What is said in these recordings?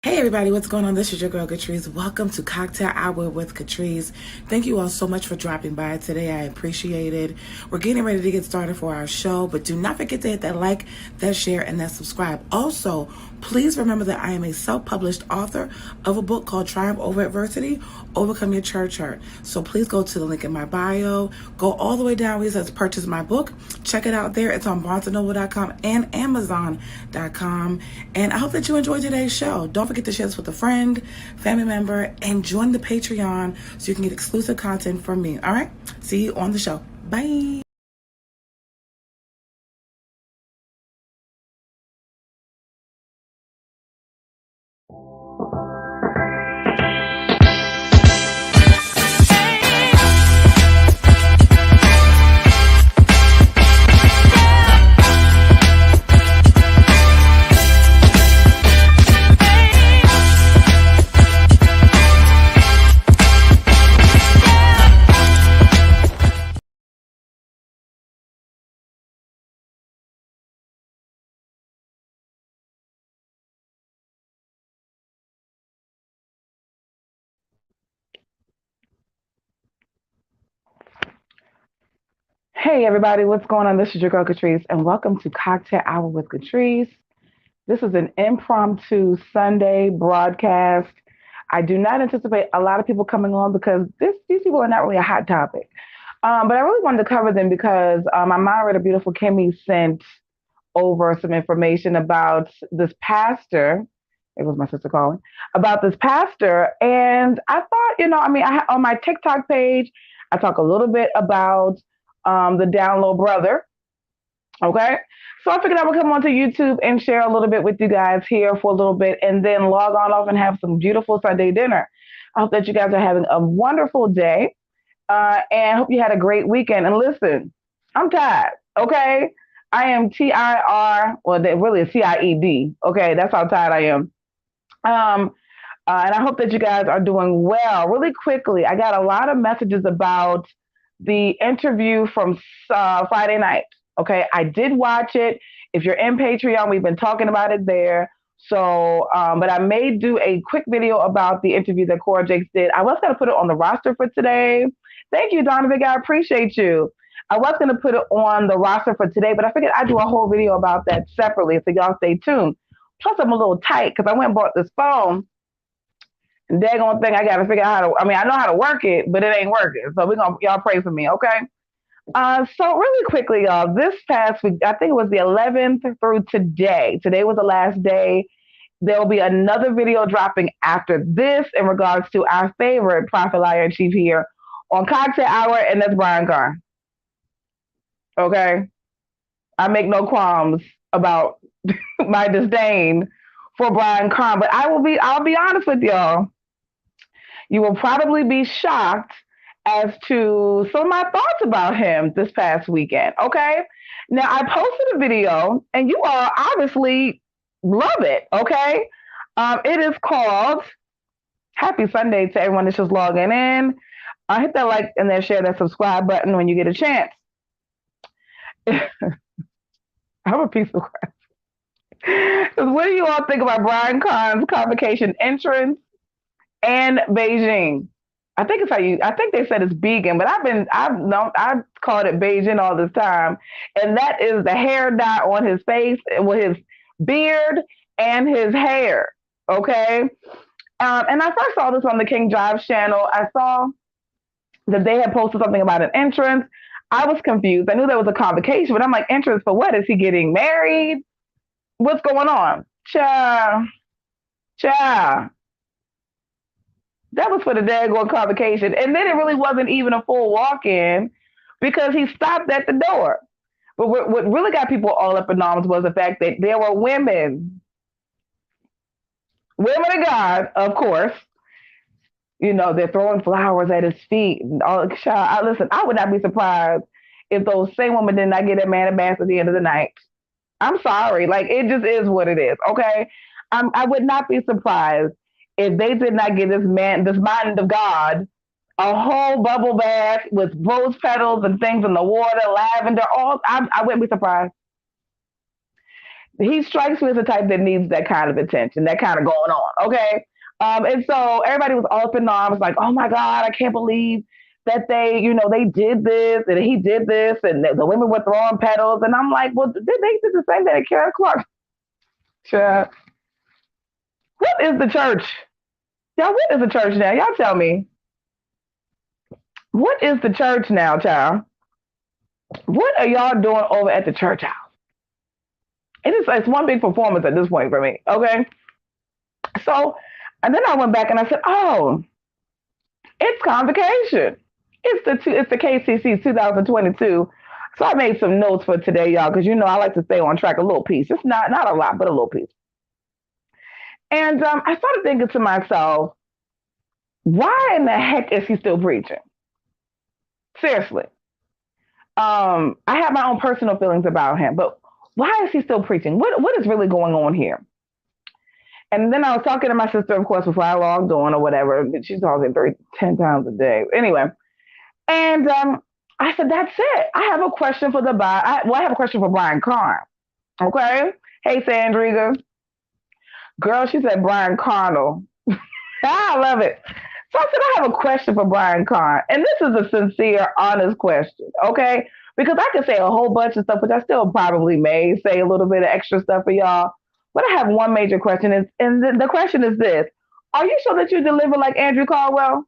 Hey everybody, what's going on? This is your girl Catrice. Welcome to Cocktail Hour with Catrice. Thank you all so much for dropping by today. I appreciate it. We're getting ready to get started for our show, but do not forget to hit that like, that share, and that subscribe. Also, please remember that I am a self-published author of a book called Triumph Over Adversity, Overcome Your Church Hurt. So please go to the link in my bio, go all the way down where it says purchase my book. Check it out there. It's on barnesandnoble.com and amazon.com. And I hope that you enjoyed today's show. Don't forget to share this with a friend, family member, and join the Patreon so you can get exclusive content from me. All right? See you on the show. Bye. Hey everybody, what's going on? This is your girl Catrice, and welcome to Cocktail Hour with Catrice. This is an impromptu Sunday broadcast. I do not anticipate a lot of people coming on because these people are not really a hot topic. But I really wanted to cover them because my moderator, beautiful Kimmy, sent over some information about this pastor. It was my sister calling about this pastor, and I thought, on my TikTok page, I talk a little bit about the down low brother. Okay. So I figured I would come onto YouTube and share a little bit with you guys here for a little bit and then log on off and have some beautiful Sunday dinner. I hope that you guys are having a wonderful day and hope you had a great weekend. And listen, I'm tired. Okay. I am TIR, well, really it's CIED. Okay. That's how tired I am. And I hope that you guys are doing well. Really quickly, I got a lot of messages about the interview from Friday night. Okay, I did watch it. If you're in Patreon, we've been talking about it there. So, but I may do a quick video about the interview that Cora Jakes did. I was going to put it on the roster for today. Thank you, Donovan. I appreciate you. I was going to put it on the roster for today, but I figured I'd do a whole video about that separately. So y'all stay tuned. Plus, I'm a little tight because I went and bought this phone. And daggone thing, I got to figure out how to. I mean, I know how to work it, but it ain't working. So y'all pray for me, okay? So really quickly, y'all, this past week, I think it was the 11th through today. Today was the last day. There will be another video dropping after this in regards to our favorite prophet, liar, and chief here on Cocktail Hour, and that's Brian Carn. Okay? I make no qualms about my disdain for Brian Carn, but I'll be honest with y'all. You will probably be shocked as to some of my thoughts about him this past weekend. Okay. Now I posted a video and you all obviously love it. Okay. It is called Happy Sunday to everyone that's just logging in. Hit that like and then share that subscribe button when you get a chance. I'm a piece of crap. What do you all think about Brian Carn's convocation entrance and Beijing? I think they said it's vegan, but I've called it Beijing all this time. And that is the hair dye on his face with his beard and his hair. Okay. And I first saw this on the King Jives channel. I saw that they had posted something about an entrance. I was confused. I knew there was a convocation, but I'm like, entrance for what? Is he getting married? What's going on? Cha. That was for the daggone convocation. And then it really wasn't even a full walk-in because he stopped at the door. But what really got people all up in arms was the fact that there were women of God, of course. You know, they're throwing flowers at his feet. And all, listen, I would not be surprised if those same women did not get a man a bath at the end of the night. I'm sorry. Like, it just is what it is, okay? I would not be surprised if they did not give this mind of God, a whole bubble bath with rose petals and things in the water, lavender, I wouldn't be surprised. He strikes me as the type that needs that kind of attention, that kind of going on. Okay. And so everybody was all up in arms, like, oh my God, I can't believe that they did this and he did this and the women were throwing petals. And I'm like, well, did they do the same thing at Karen Clark? Sure. What is the church? Y'all, what is the church now? Y'all tell me. What is the church now, child? What are y'all doing over at the church house? It's one big performance at this point for me. Okay. So, and then I went back and I said, oh, it's convocation. It's the KCC 2022. So I made some notes for today, y'all, because I like to stay on track a little piece. It's not a lot, but a little piece. And I started thinking to myself, why in the heck is he still preaching? Seriously. I have my own personal feelings about him, but why is he still preaching? What is really going on here? And then I was talking to my sister, of course, before I logged on or whatever. She's talking 10 times a day. Anyway, and I said, that's it. I have a question for I have a question for Brian Carn. Okay? Hey, Sandriga. Girl, she said Brian Carnal. I love it. So I said, I have a question for Brian Carn. And this is a sincere, honest question, okay? Because I could say a whole bunch of stuff, which I still probably may say a little bit of extra stuff for y'all. But I have one major question, and the question is this. Are you sure that you deliver like Andrew Caldwell?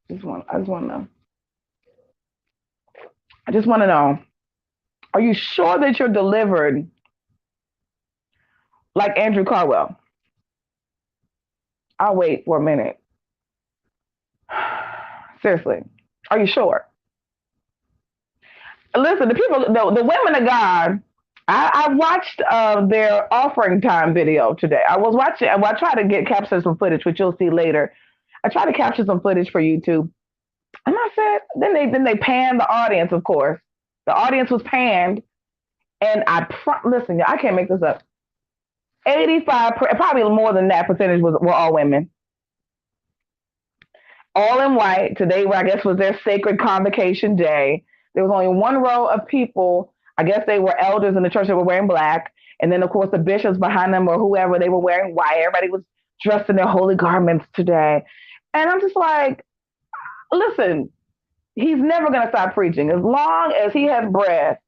I just want to know. I just want to know. Are you sure that you're delivered like Andrew Caldwell? I'll wait for a minute. Seriously, are you sure? Listen, the women of God, I watched their offering time video today. I tried to capture some footage, which you'll see later. I tried to capture some footage for YouTube. And I said, then they panned the audience, of course. The audience was panned. And listen, I can't make this up. 85, probably more than that percentage were all women. All in white. Today, I guess, was their sacred convocation day. There was only one row of people. I guess they were elders in the church that were wearing black. And then, of course, the bishops behind them or whoever, they were wearing white. Everybody was dressed in their holy garments today. And I'm just like, listen, he's never going to stop preaching. As long as he has breath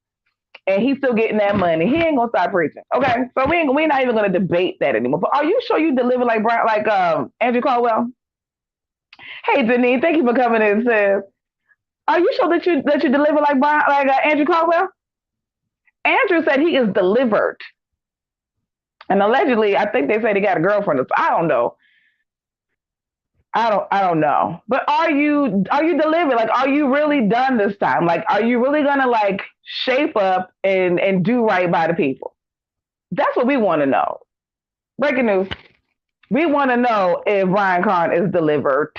and he's still getting that money, he ain't going to stop preaching. Okay? So we're not even going to debate that anymore. But are you sure you deliver like Andrew Caldwell? Hey, Denise, thank you for coming in, sis. Are you sure that you deliver like Andrew Caldwell? Andrew said he is delivered. And allegedly, I think they say he got a girlfriend. I don't know. I don't know. But are you delivered? Like, are you really done this time? Like, are you really gonna like shape up and do right by the people? That's what we want to know. Breaking news. We want to know if Brian Carn is delivered.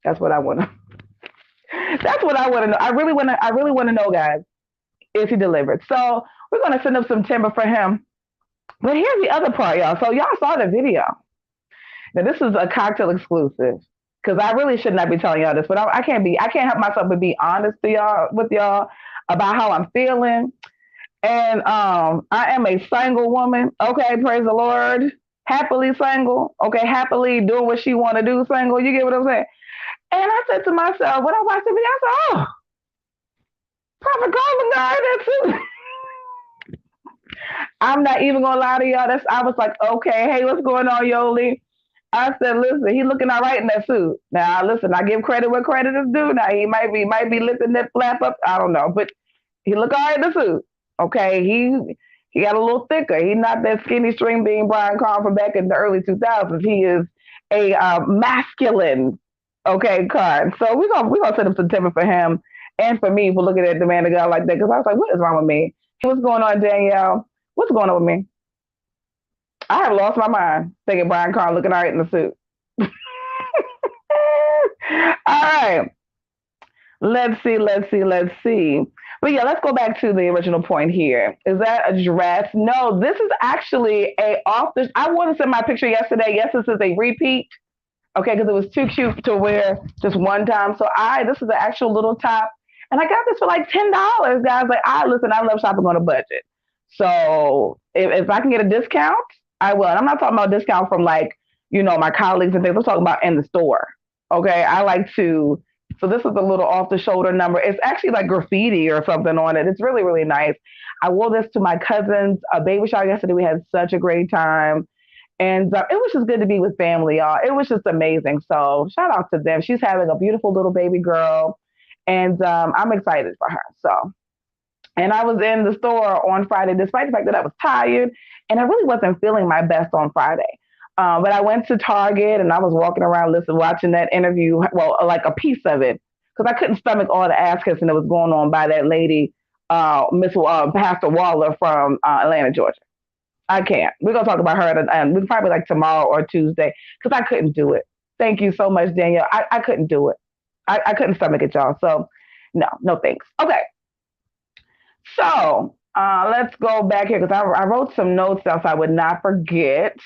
That's what I want to. That's what I want to know. I really want to know, guys. Is he delivered? So we're gonna send up some timber for him. But here's the other part, y'all. So y'all saw the video. Now this is a cocktail exclusive because I really should not be telling y'all this, but I can't help myself but be honest with y'all about how I'm feeling. And I am a single woman. Okay, praise the Lord. Happily single. Okay, happily doing what she want to do single. You get what I'm saying? And I said to myself, when I watched the video, I said, oh, Prophet Carmen guy, that's it. I'm not even gonna lie to y'all. I was like, okay, hey, what's going on, Yoli? I said, listen, he looking all right in that suit. Now, listen, I give credit where credit is due. Now, he might be lifting that flap up. I don't know, but he look all right in the suit. Okay, he got a little thicker. He's not that skinny string bean Brian Carn from back in the early 2000s. He is a masculine, okay, Carn. So we're gonna set up some timber for him and for me for looking at the man of God like that. Because I was like, what is wrong with me? What's going on, Danielle? What's going on with me? I have lost my mind thinking Brian Carn looking all right in the suit. All right. Let's see. But yeah, let's go back to the original point here. Is that a dress? No, this is actually I wanted to send my picture yesterday. Yes, this is a repeat. Okay, because it was too cute to wear just one time. So this is an actual little top. And I got this for like $10, guys. Like, listen, I love shopping on a budget. So if I can get a discount, I will. And I'm not talking about discount from like, my colleagues and things. I'm talking about in the store. Okay. I like to, so this is a little off the shoulder number. It's actually like graffiti or something on it. It's really, really nice. I wore this to my cousin's baby shower yesterday. We had such a great time. And it was just good to be with family, y'all. It was just amazing. So shout out to them. She's having a beautiful little baby girl. And I'm excited for her. So, and I was in the store on Friday, despite the fact that I was tired and I really wasn't feeling my best on Friday. But I went to Target and I was walking around watching that interview, well, like a piece of it, because I couldn't stomach all the ass kissing that was going on by that lady, Miss Pastor Waller from Atlanta, Georgia. I can't. We're going to talk about her we probably like tomorrow or Tuesday, because I couldn't do it. Thank you so much, Danielle. I couldn't do it. I couldn't stomach it, y'all. So, no thanks. Okay. So, let's go back here because I wrote some notes down so I would not forget.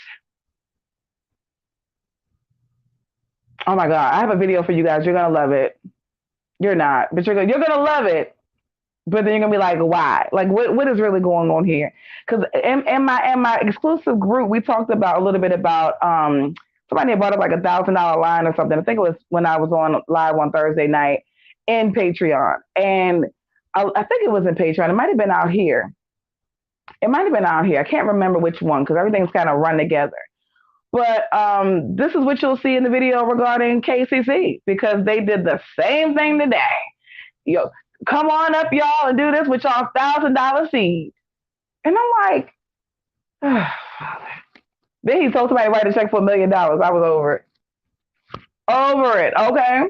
Oh my God, I have a video for you guys. You're gonna love it. You're not, but you're gonna love it. But then you're gonna be like, why? Like, what is really going on here? Because in my exclusive group, we talked about a little bit about somebody had brought up like $1,000 line or something. I think it was when I was on live on Thursday night in Patreon, and I think it was in Patreon. It might have been out here. I can't remember which one because everything's kind of run together. But this is what you'll see in the video regarding KCC because they did the same thing today. Come on up, y'all, and do this with y'all $1,000 seed. And I'm like, oh, then he told somebody to write a check for $1 million. I was over it. Okay.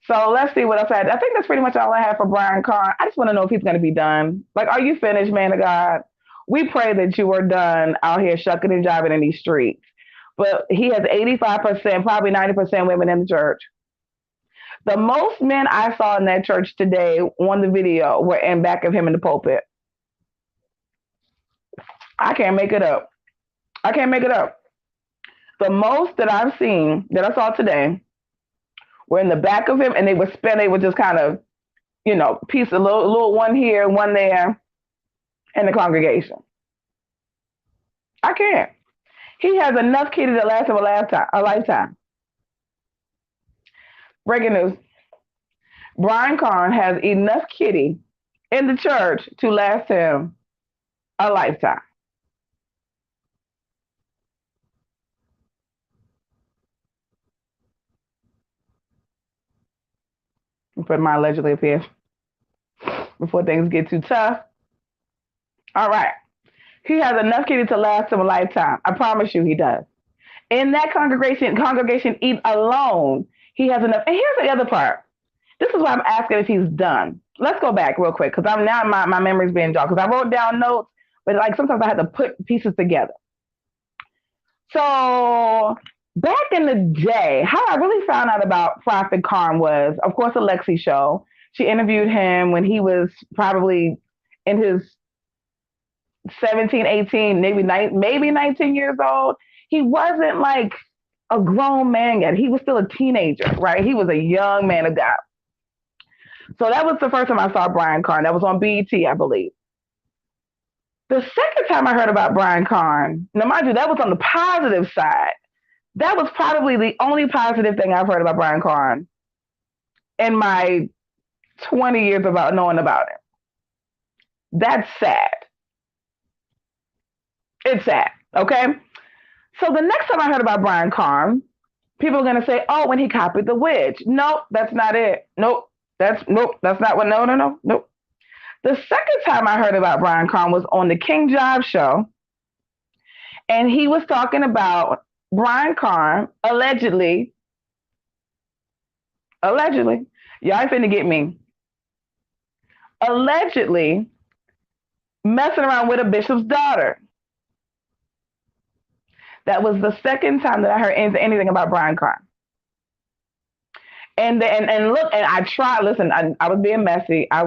So let's see what else I had. I think that's pretty much all I have for Brian Carn. I just want to know if he's going to be done. Like, are you finished, man of God? We pray that you are done out here shucking and jiving in these streets. But he has 85%, probably 90% women in the church. The most men I saw in that church today on the video were in back of him in the pulpit. I can't make it up. The most that I've seen, that I saw today, were in the back of him, and they would just kind of, piece a little one here, one there, in the congregation. I can't. He has enough kitty to last him a lifetime. Breaking news. Brian Carn has enough kitty in the church to last him a lifetime. Put my allegedly up here before things get too tough. All right. He has enough kitty to last him a lifetime. I promise you he does. In that congregation alone, he has enough. And here's the other part. This is why I'm asking if he's done. Let's go back real quick because I'm now my memory's being jogged because I wrote down notes, but like sometimes I had to put pieces together. So back in the day, how I really found out about Prophet Carn was, of course, a Lexi show. She interviewed him when he was probably in his 17, 18, maybe 19 years old. He wasn't like a grown man yet. He was still a teenager, right? He was a young man of God. So that was the first time I saw Brian Carn. That was on BET, I believe. The second time I heard about Brian Carn, now mind you, that was on the positive side. That was probably the only positive thing I've heard about Brian Carn in my 20 years about knowing about him. That's sad. It's sad, okay? So the next time I heard about Brian Carn, people are going to say, oh, when he copied the witch. Nope, that's not it. Nope, that's not what, nope. The second time I heard about Brian Carn was on the King Job show, and he was talking about Brian Carn allegedly, y'all ain't finna get me, allegedly messing around with a bishop's daughter. That was the second time that I heard anything about Brian Carn. And look, and I tried, listen, I was being messy. I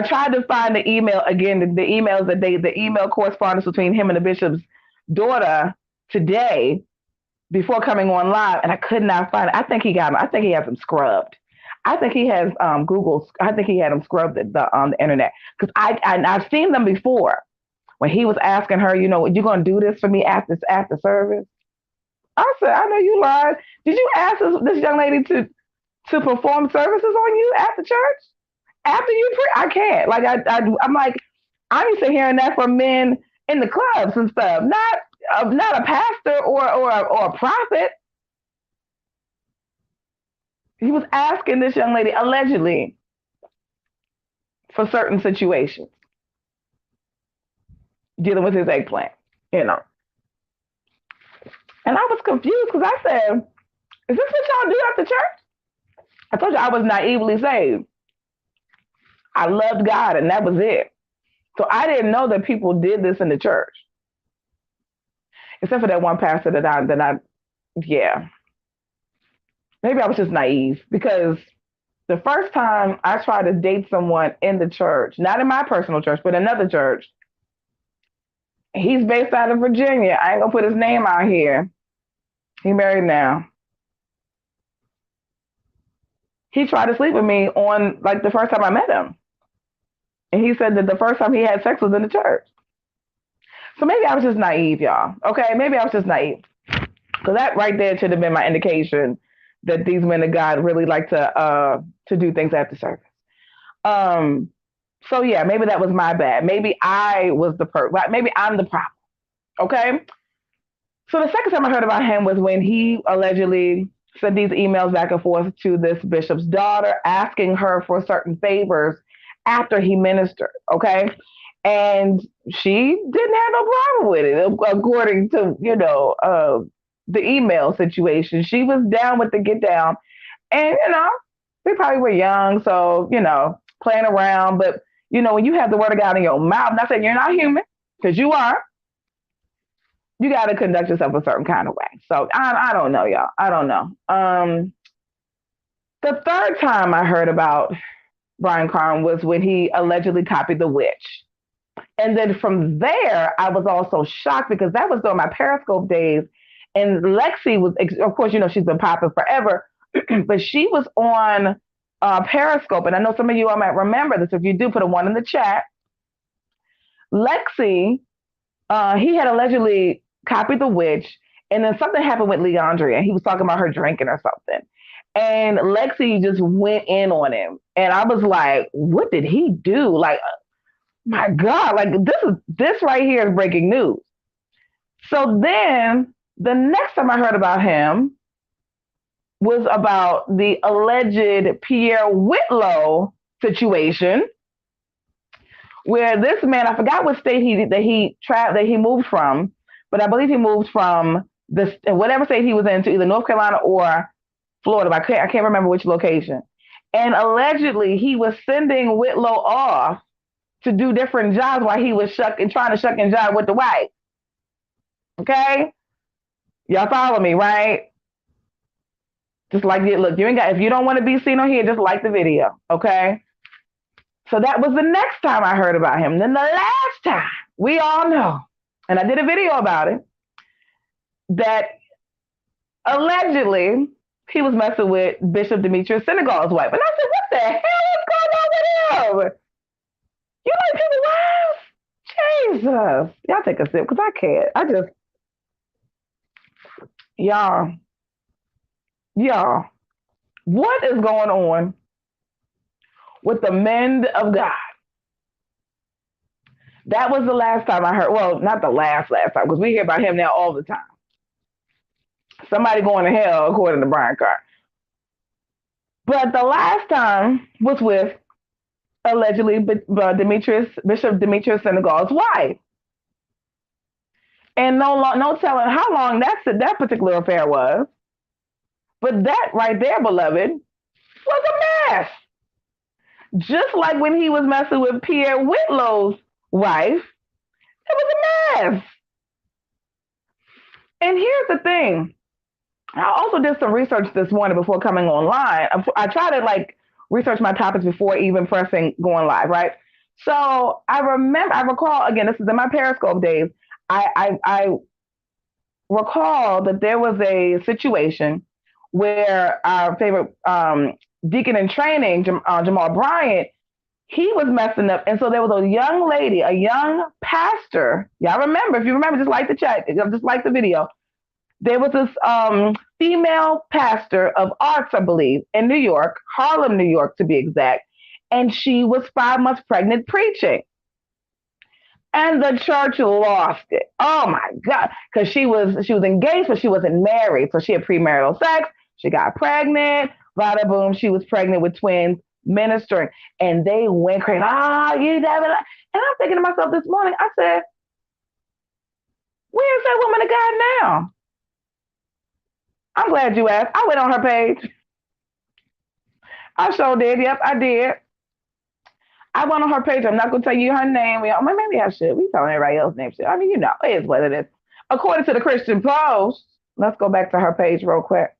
tried to find the email again, the emails the email correspondence between him and the bishop's daughter today before coming on live, and I could not find it. I think he has them scrubbed. I think he has Google. I think he had him scrubbed the internet because I've seen them before when he was asking her, you going to do this for me after service? I said, I know you lied. Did you ask this young lady to perform services on you at the church after you pray? I can't. Like I'm like I'm used to hearing that from men in the clubs and stuff, not a pastor or a prophet. He was asking this young lady allegedly for certain situations dealing with his eggplant, you know. And I was confused because I said, "Is this what y'all do at the church?" I told you I was naively saved. I loved God, and that was it. So I didn't know that people did this in the church, except for that one pastor yeah. Maybe I was just naive because the first time I tried to date someone in the church, not in my personal church, but another church, he's based out of Virginia. I ain't gonna put his name out here. He married now. He tried to sleep with me on like the first time I met him. And he said that the first time he had sex was in the church. So maybe I was just naive, y'all. Okay, maybe I was just naive. Because that right there should have been my indication that these men of God really like to do things after service. So yeah, maybe that was my bad. Maybe I was maybe I'm the problem. Okay. So the second time I heard about him was when he allegedly sent these emails back and forth to this bishop's daughter, asking her for certain favors after he ministered. Okay. And she didn't have no problem with it, according to, the email situation. She was down with the get down. And, they probably were young. So, playing around. But, when you have the word of God in your mouth, not saying you're not human, because you are, you got to conduct yourself a certain kind of way. So I don't know, y'all. I don't know. The third time I heard about Brian Carn was when he allegedly copied The Witch. And then from there, I was also shocked because that was during my Periscope days. And Lexi was, of course, she's been popping forever, but she was on Periscope. And I know some of you all might remember this. If you do, put a one in the chat. Lexi, he had allegedly copied The Witch. And then something happened with Leandria. He was talking about her drinking or something. And Lexi just went in on him. And I was like, what did he do? Like, my God, like this right here is breaking news. So then the next time I heard about him was about the alleged Pierre Whitlow situation, where this man, I forgot what state he moved from, but I believe he moved from whatever state he was in to either North Carolina or Florida. But I can't remember which location. And allegedly he was sending Whitlow off to do different jobs while he was trying to shuck and jive with the wife. Okay? Y'all follow me, right? Just like it. Look, if you don't want to be seen on here, just like the video. Okay? So that was the next time I heard about him. Then the last time, we all know, and I did a video about it, that allegedly he was messing with Bishop Demetrius Senegal's wife. And I said, what the hell is going on with him? You like people's wives? Jesus. Y'all take a sip because I can't. Y'all, what is going on with the men of God? That was the last time I heard. Well, not the last time, because we hear about him now all the time. Somebody going to hell, according to Brian Carn. But the last time was with allegedly Bishop Demetrius Senegal's wife. And no telling how long that particular affair was. But that right there, beloved, was a mess. Just like when he was messing with Pierre Whitlow's wife, it was a mess. And here's the thing. I also did some research this morning before coming online. I try to research my topics before even pressing going live, right? So I recall, again, this is in my Periscope days, I recall that there was a situation where our favorite deacon in training, Jamal Bryant, he was messing up. And so there was a young lady, a young pastor. Y'all remember, if you remember, just like the chat, just like the video. There was this female pastor of arts, I believe, in New York, Harlem, New York, to be exact. And she was 5 months pregnant preaching. And the church lost it. Oh my God. Because she was engaged, but she wasn't married. So she had premarital sex. She got pregnant. Bada boom, she was pregnant with twins, ministering. And they went crazy. You never. And I'm thinking to myself this morning, I said, where's that woman of God now? I'm glad you asked. I went on her page. I sure did. Yep, I did. I went on her page. I'm not going to tell you her name. Maybe I should. We telling everybody else's name. I mean, it is what it is. According to the Christian Post, let's go back to her page real quick.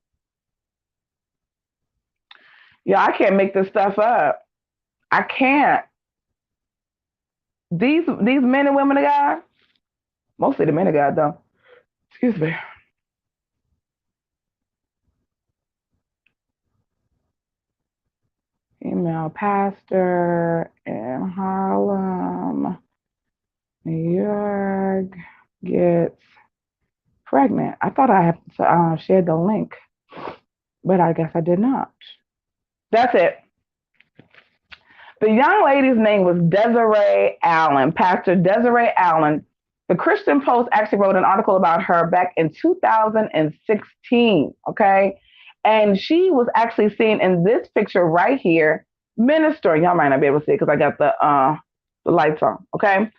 Yeah, I can't make this stuff up. I can't. These men and women of God, mostly the men of God, though. Excuse me. Female pastor in Harlem, New York, gets pregnant. I thought I had shared the link, but I guess I did not. That's it. The young lady's name was Desiree Allen, Pastor Desiree Allen. The Christian Post actually wrote an article about her back in 2016, okay? And she was actually seen in this picture right here, ministering. Y'all might not be able to see it because I got the lights on, okay?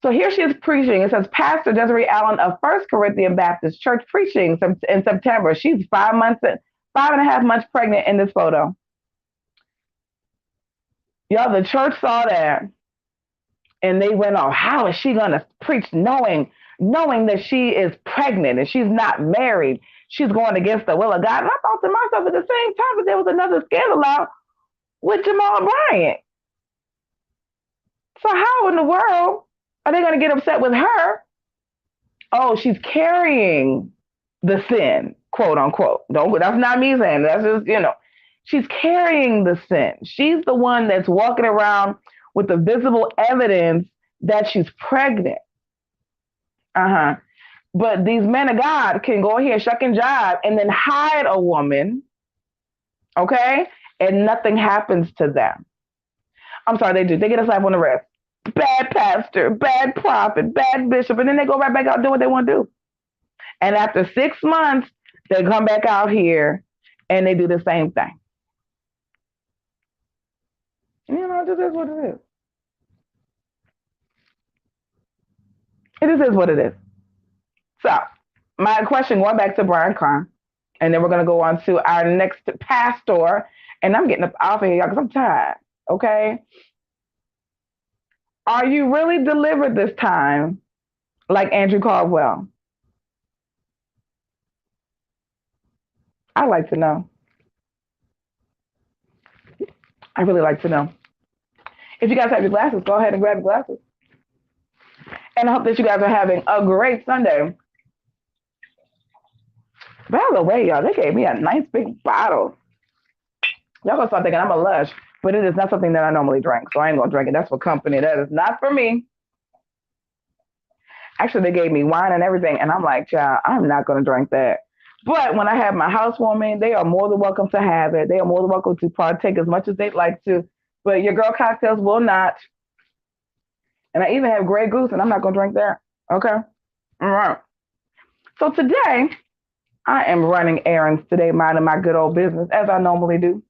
So here she is preaching. It says Pastor Desiree Allen of First Corinthian Baptist Church preaching in September. She's 5.5 months pregnant in this photo. Y'all, the church saw that and they went off. How is she going to preach knowing that she is pregnant and she's not married? She's going against the will of God. And I thought to myself at the same time that there was another scandal out with Jamal Bryant. So how in the world are they going to get upset with her? Oh, she's carrying the sin, quote unquote. No, that's not me saying that. That's just, she's carrying the sin. She's the one that's walking around with the visible evidence that she's pregnant. But these men of God can go here, shuck and jive, and then hide a woman, okay? And nothing happens to them. I'm sorry, they do. They get a slap on the wrist. Bad pastor, bad prophet, bad bishop, and then they go right back out and do what they want to do. And after 6 months, they come back out here and they do the same thing. This is what it is. It just is what it is. So, my question, going back to Brian Carn, and then we're going to go on to our next pastor, and I'm getting up off of here, y'all, because I'm tired, okay? Are you really delivered this time like Andrew Caldwell? I'd like to know. I really like to know. If you guys have your glasses, go ahead and grab your glasses. And I hope that you guys are having a great Sunday. By the way, y'all, they gave me a nice big bottle. Y'all gonna start thinking I'm a lush, but it is not something that I normally drink, so I ain't gonna drink it. That's for company. That is not for me. Actually, they gave me wine and everything, and I'm like, child, I'm not gonna drink that. But when I have my housewarming, they are more than welcome to have it. They are more than welcome to partake as much as they'd like to. But your girl cocktails will not. And I even have Grey Goose, and I'm not gonna drink that. Okay. All right. So today, I am running errands today, minding my good old business, as I normally do.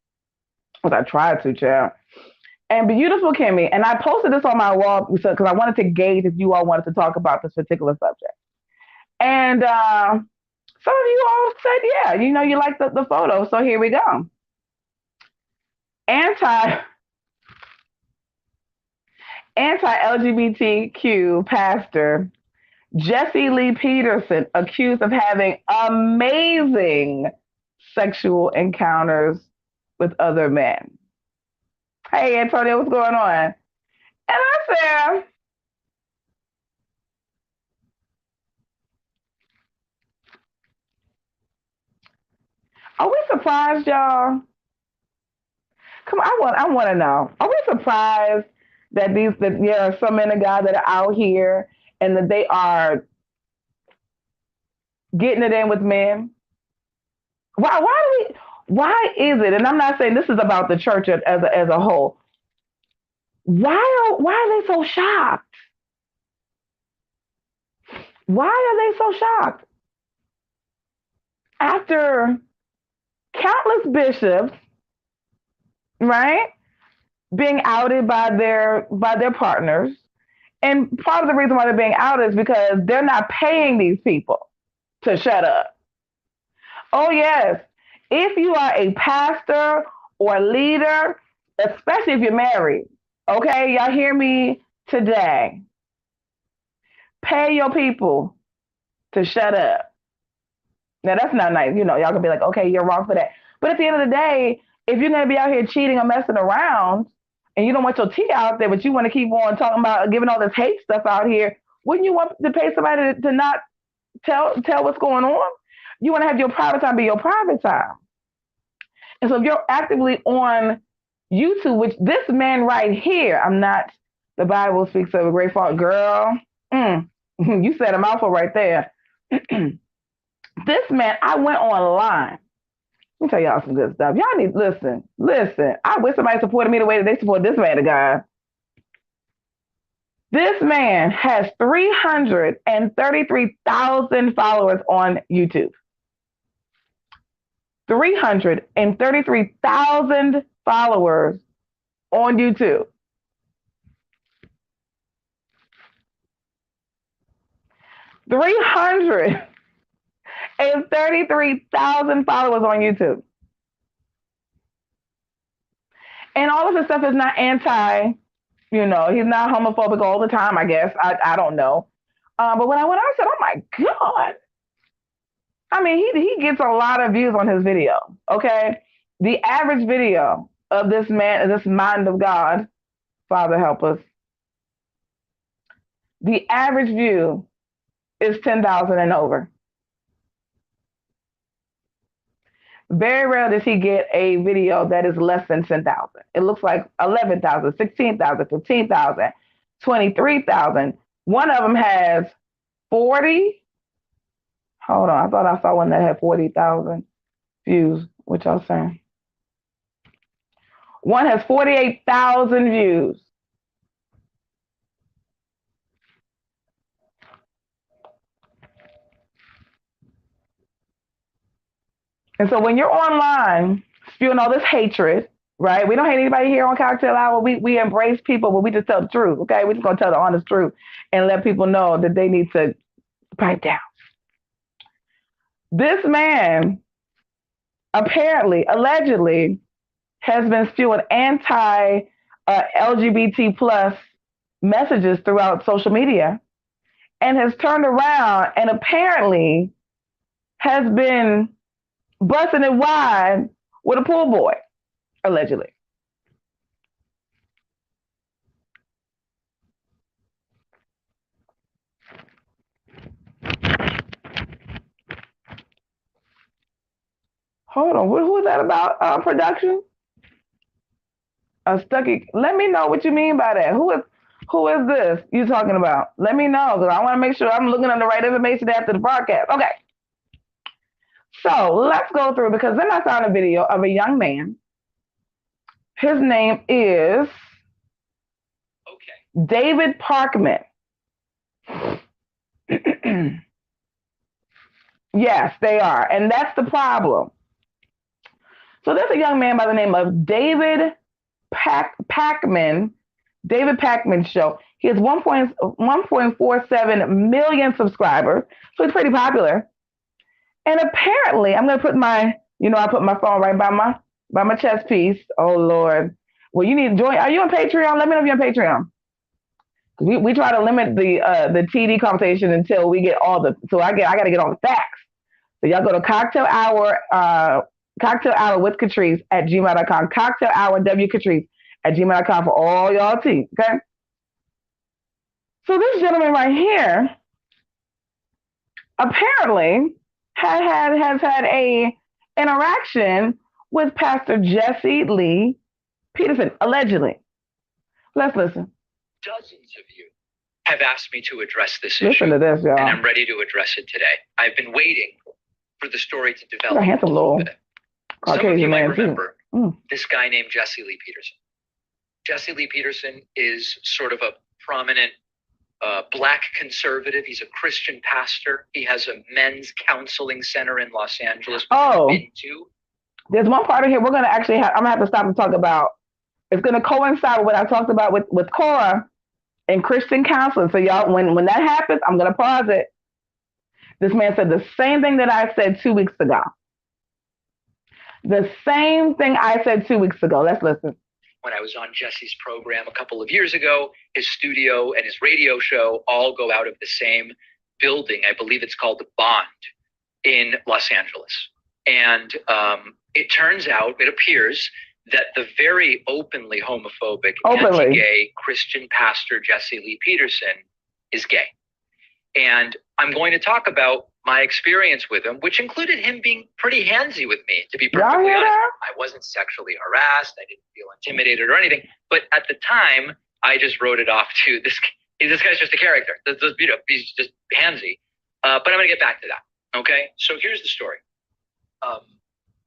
As I try to, child. And beautiful Kimmy, and I posted this on my wall because I wanted to gauge if you all wanted to talk about this particular subject. And some of you all said, yeah, you like the photo. So here we go. Anti-LGBTQ pastor Jesse Lee Peterson accused of having amazing sexual encounters with other men. Hey, Antonio, what's going on? And I said, are we surprised, y'all? Come on, I want to know. Are we surprised that there are so many guys that are out here and that they are getting it in with men? Why is it? And I'm not saying this is about the church as a whole. Why are they so shocked? Why are they so shocked? After countless bishops, right, being outed by their partners, and part of the reason why they're being outed is because they're not paying these people to shut up. Oh yes, if you are a pastor or a leader, especially if you're married, okay, y'all hear me today. Pay your people to shut up. Now that's not nice. Y'all can be like, okay, you're wrong for that. But at the end of the day, if you're gonna be out here cheating or messing around and you don't want your tea out there, but you want to keep on talking about giving all this hate stuff out here, wouldn't you want to pay somebody to not tell what's going on? You want to have your private time be your private time. And so if you're actively on YouTube, which this man right here, the Bible speaks of a great fault. Girl, you said a mouthful right there. This man, I went online. Let me tell y'all some good stuff. Y'all need listen. I wish somebody supported me the way that they support this man of God. This man has 333,000 followers on YouTube. 333,000 followers on YouTube. 333,000 followers on YouTube. And all of his stuff is not he's not homophobic all the time, I guess. I don't know. But when I went out, I said, oh my God. I mean, he gets a lot of views on his video, okay? The average video of this man, this mind of God, Father help us, the average view is 10,000 and over. Very rare does he get a video that is less than 10,000. It looks like 11,000, 16,000, 15,000, 23,000. One of them has 40. Hold on, I thought I saw one that had 40,000 views. What y'all saying? One has 48,000 views. And so when you're online spewing all this hatred, right? We don't hate anybody here on Cocktail Hour. We embrace people, but we just tell the truth, okay? We're just going to tell the honest truth and let people know that they need to pipe down. This man allegedly, has been spewing anti-LGBT plus messages throughout social media and has turned around and apparently has been busting it wide with a pool boy, allegedly. Hold on, who is that about? Production? Stucky. Let me know what you mean by that. Who is this you talking about? Let me know because I want to make sure I'm looking at the right information after the broadcast. Okay. So let's go through because then I found a video of a young man. His name is David Parkman. Yes, they are. And that's the problem. So there's a young man by the name of David Pakman, David Pakman Show. He has 1.47 million subscribers, so he's pretty popular. And apparently, I'm going to put I put my phone right by my chest piece. Oh Lord. Well, you need to join. Are you on Patreon? Let me know if you're on Patreon. We try to limit the TD conversation until we get all the. So I got to get all the facts. So y'all go to Cocktail Hour with Catrice at gmail.com. Cocktail Hour W Catrice at gmail.com for all y'all tea. Okay. So this gentleman right here apparently has had a interaction with Pastor Jesse Lee Peterson, allegedly. Let's listen. Dozens of you have asked me to address this Listen issue, to this, y'all. and I'm ready to address it today. I've been waiting for the story to develop a handsome little little bit. Caucasian Some of you might man, remember too. this guy named Jesse Lee Peterson. Jesse Lee Peterson is sort of a prominent Black conservative. He's a Christian pastor. He has a men's counseling center in Los Angeles. There's one part of here we're going to actually have, I'm going to have to stop and talk about. It's going to coincide with what I talked about with Cora and Christian counseling. So y'all, when that happens, I'm going to pause it. This man said the same thing that I said 2 weeks ago. The same thing I said 2 weeks ago. Let's listen. When I was on Jesse's program a couple of years ago, his studio and his radio show all go out of the same building. I believe it's called the Bond in Los Angeles. And it turns out, it appears that the very openly homophobic, anti-gay Christian pastor Jesse Lee Peterson is gay. And I'm going to talk about my experience with him, which included him being pretty handsy with me, to be perfectly honest. I wasn't sexually harassed. I didn't feel intimidated or anything. But at the time, I just wrote it off to this guy's just a character. He's just handsy. But I'm going to get back to that. Okay? So here's the story.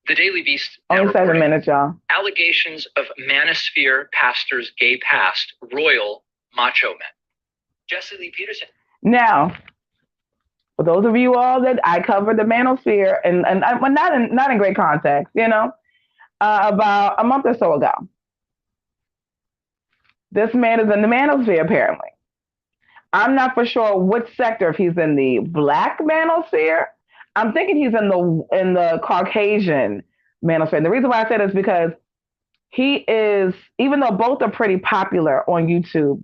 The Daily Beast. Only 7 minutes, y'all. Allegations of manosphere pastors' gay past, royal macho men. Jesse Lee Peterson. Now, for those of you all that I covered the manosphere, and not in great context, about a month or so ago. This man is in the manosphere, apparently. I'm not for sure which sector, if he's in the Black manosphere. I'm thinking he's in the Caucasian manosphere. And the reason why I say this is because he is, even though both are pretty popular on YouTube,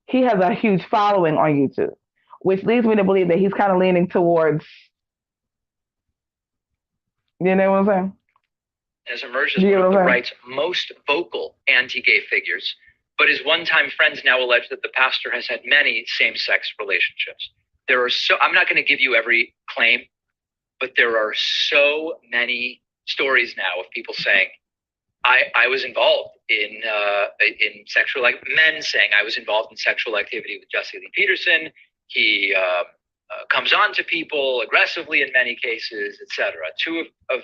he has a huge following on YouTube, which leads me to believe that he's kind of leaning towards, you know what I'm saying? Has emerged as one of the right's most vocal anti-gay figures, but his one-time friends now allege that the pastor has had many same-sex relationships. I'm not going to give you every claim, but there are so many stories now of people saying, I was involved in sexual, like men saying I was involved in sexual activity with Jesse Lee Peterson. He comes on to people aggressively in many cases, etc. Two of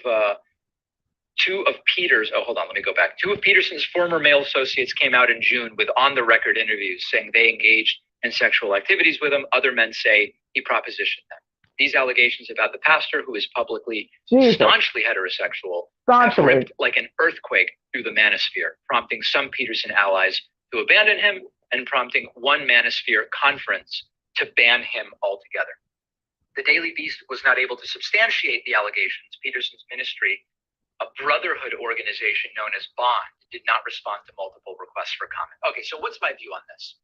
Peterson's former male associates came out in June with on-the-record interviews saying they engaged in sexual activities with him. Other men say he propositioned them. These allegations about the pastor, who is publicly staunchly heterosexual, have ripped like an earthquake through the manosphere, prompting some Peterson allies to abandon him and prompting one manosphere conference to ban him altogether. The Daily Beast was not able to substantiate the allegations. Peterson's ministry, a brotherhood organization known as Bond, did not respond to multiple requests for comment. Okay, so what's my view on this?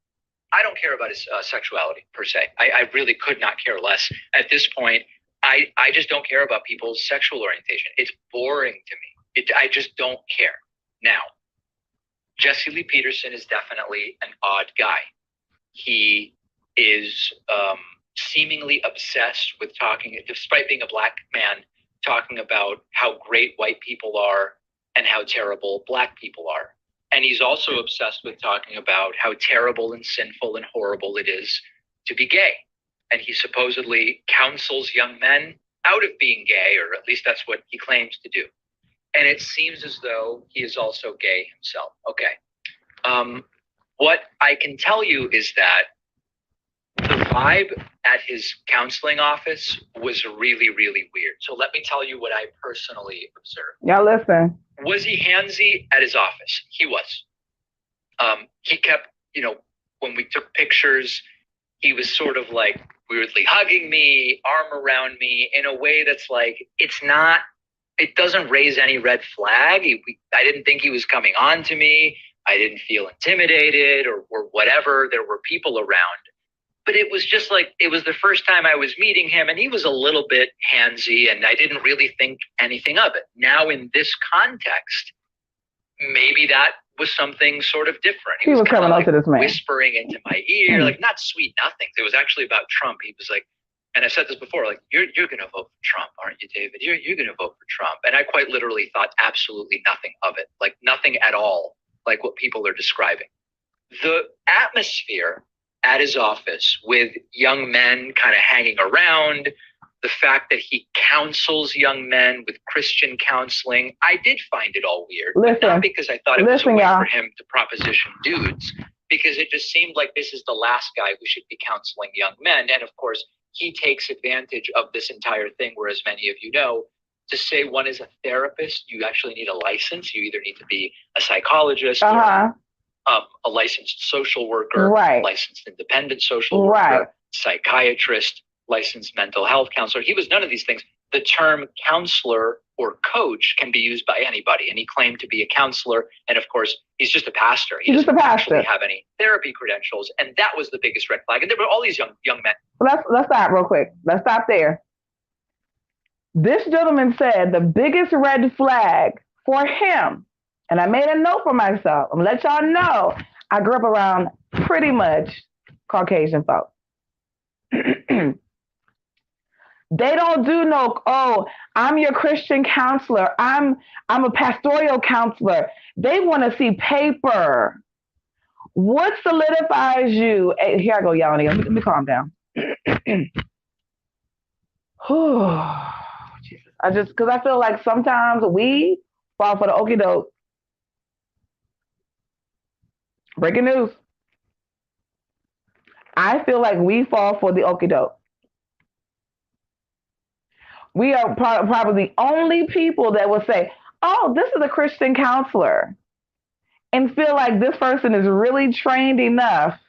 I don't care about his sexuality per se. I really could not care less. At this point, I just don't care about people's sexual orientation. It's boring to me. I just don't care. Now, Jesse Lee Peterson is definitely an odd guy. He is seemingly obsessed with talking, despite being a Black man, talking about how great white people are and how terrible Black people are. And he's also obsessed with talking about how terrible and sinful and horrible it is to be gay. And he supposedly counsels young men out of being gay, or at least that's what he claims to do. And it seems as though he is also gay himself. Okay. What I can tell you is that the vibe at his counseling office was really, really weird. So let me tell you what I personally observed. Yeah, listen. Was he handsy at his office? He was. He kept, when we took pictures, he was sort of like weirdly hugging me, arm around me in a way that's like, it doesn't raise any red flag. I didn't think he was coming on to me. I didn't feel intimidated or whatever. There were people around. But it was just like, it was the first time I was meeting him, and he was a little bit handsy, and I didn't really think anything of it. Now, in this context, maybe that was something sort of different. He was coming up to this man, whispering into my ear, like not sweet nothings. It was actually about Trump. He was like, and I've said this before, like, you're going to vote for Trump, aren't you, David? You're going to vote for Trump. And I quite literally thought absolutely nothing of it, like nothing at all. like what people are describing. The atmosphere at his office with young men kind of hanging around, the fact that he counsels young men with Christian counseling, I did find it all weird. But not because I thought it was a way for him to proposition dudes, because it just seemed like this is the last guy who should be counseling young men. And of course, he takes advantage of this entire thing, where, as many of you know, to say one is a therapist, you actually need a license. You either need to be a psychologist or a licensed social worker, licensed independent social worker, psychiatrist, licensed mental health counselor. He was none of these things. The term counselor or coach can be used by anybody, and he claimed to be a counselor. And of course, he's just a pastor. He doesn't actually have any therapy credentials, and that was the biggest red flag. And there were all these young men. Let's stop real quick. Let's stop there. This gentleman said the biggest red flag for him, and I made a note for myself. I'm gonna let y'all know I grew up around pretty much Caucasian folks. They don't do no, oh, I'm your Christian counselor. I'm a pastoral counselor. They want to see paper. What solidifies you? Hey, here I go, y'all. Let me calm down. Jesus. Because I feel like sometimes we fall for the okie doke. Breaking news. I feel like we fall for the okie doke. We are probably the only people that will say, oh, this is a Christian counselor, and feel like this person is really trained enough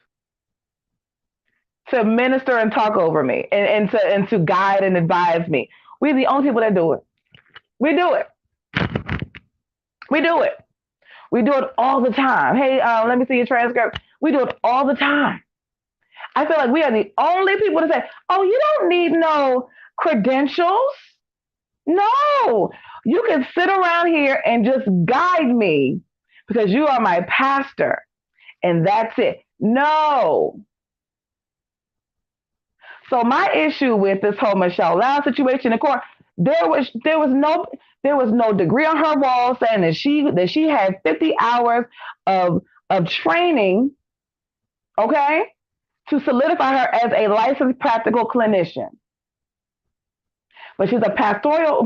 to minister and talk over me and to guide and advise me. We're the only people that do it. We do it. We do it. We do it all the time. Hey, let me see your transcript. We do it all the time. I feel like we are the only people to say, oh, you don't need no credentials. No, you can sit around here and just guide me because you are my pastor, and that's it. No. So my issue with this whole Michelle Loud situation in court, there was no degree on her wall saying that she had 50 hours of training, okay, to solidify her as a licensed practical clinician. But she's a pastoral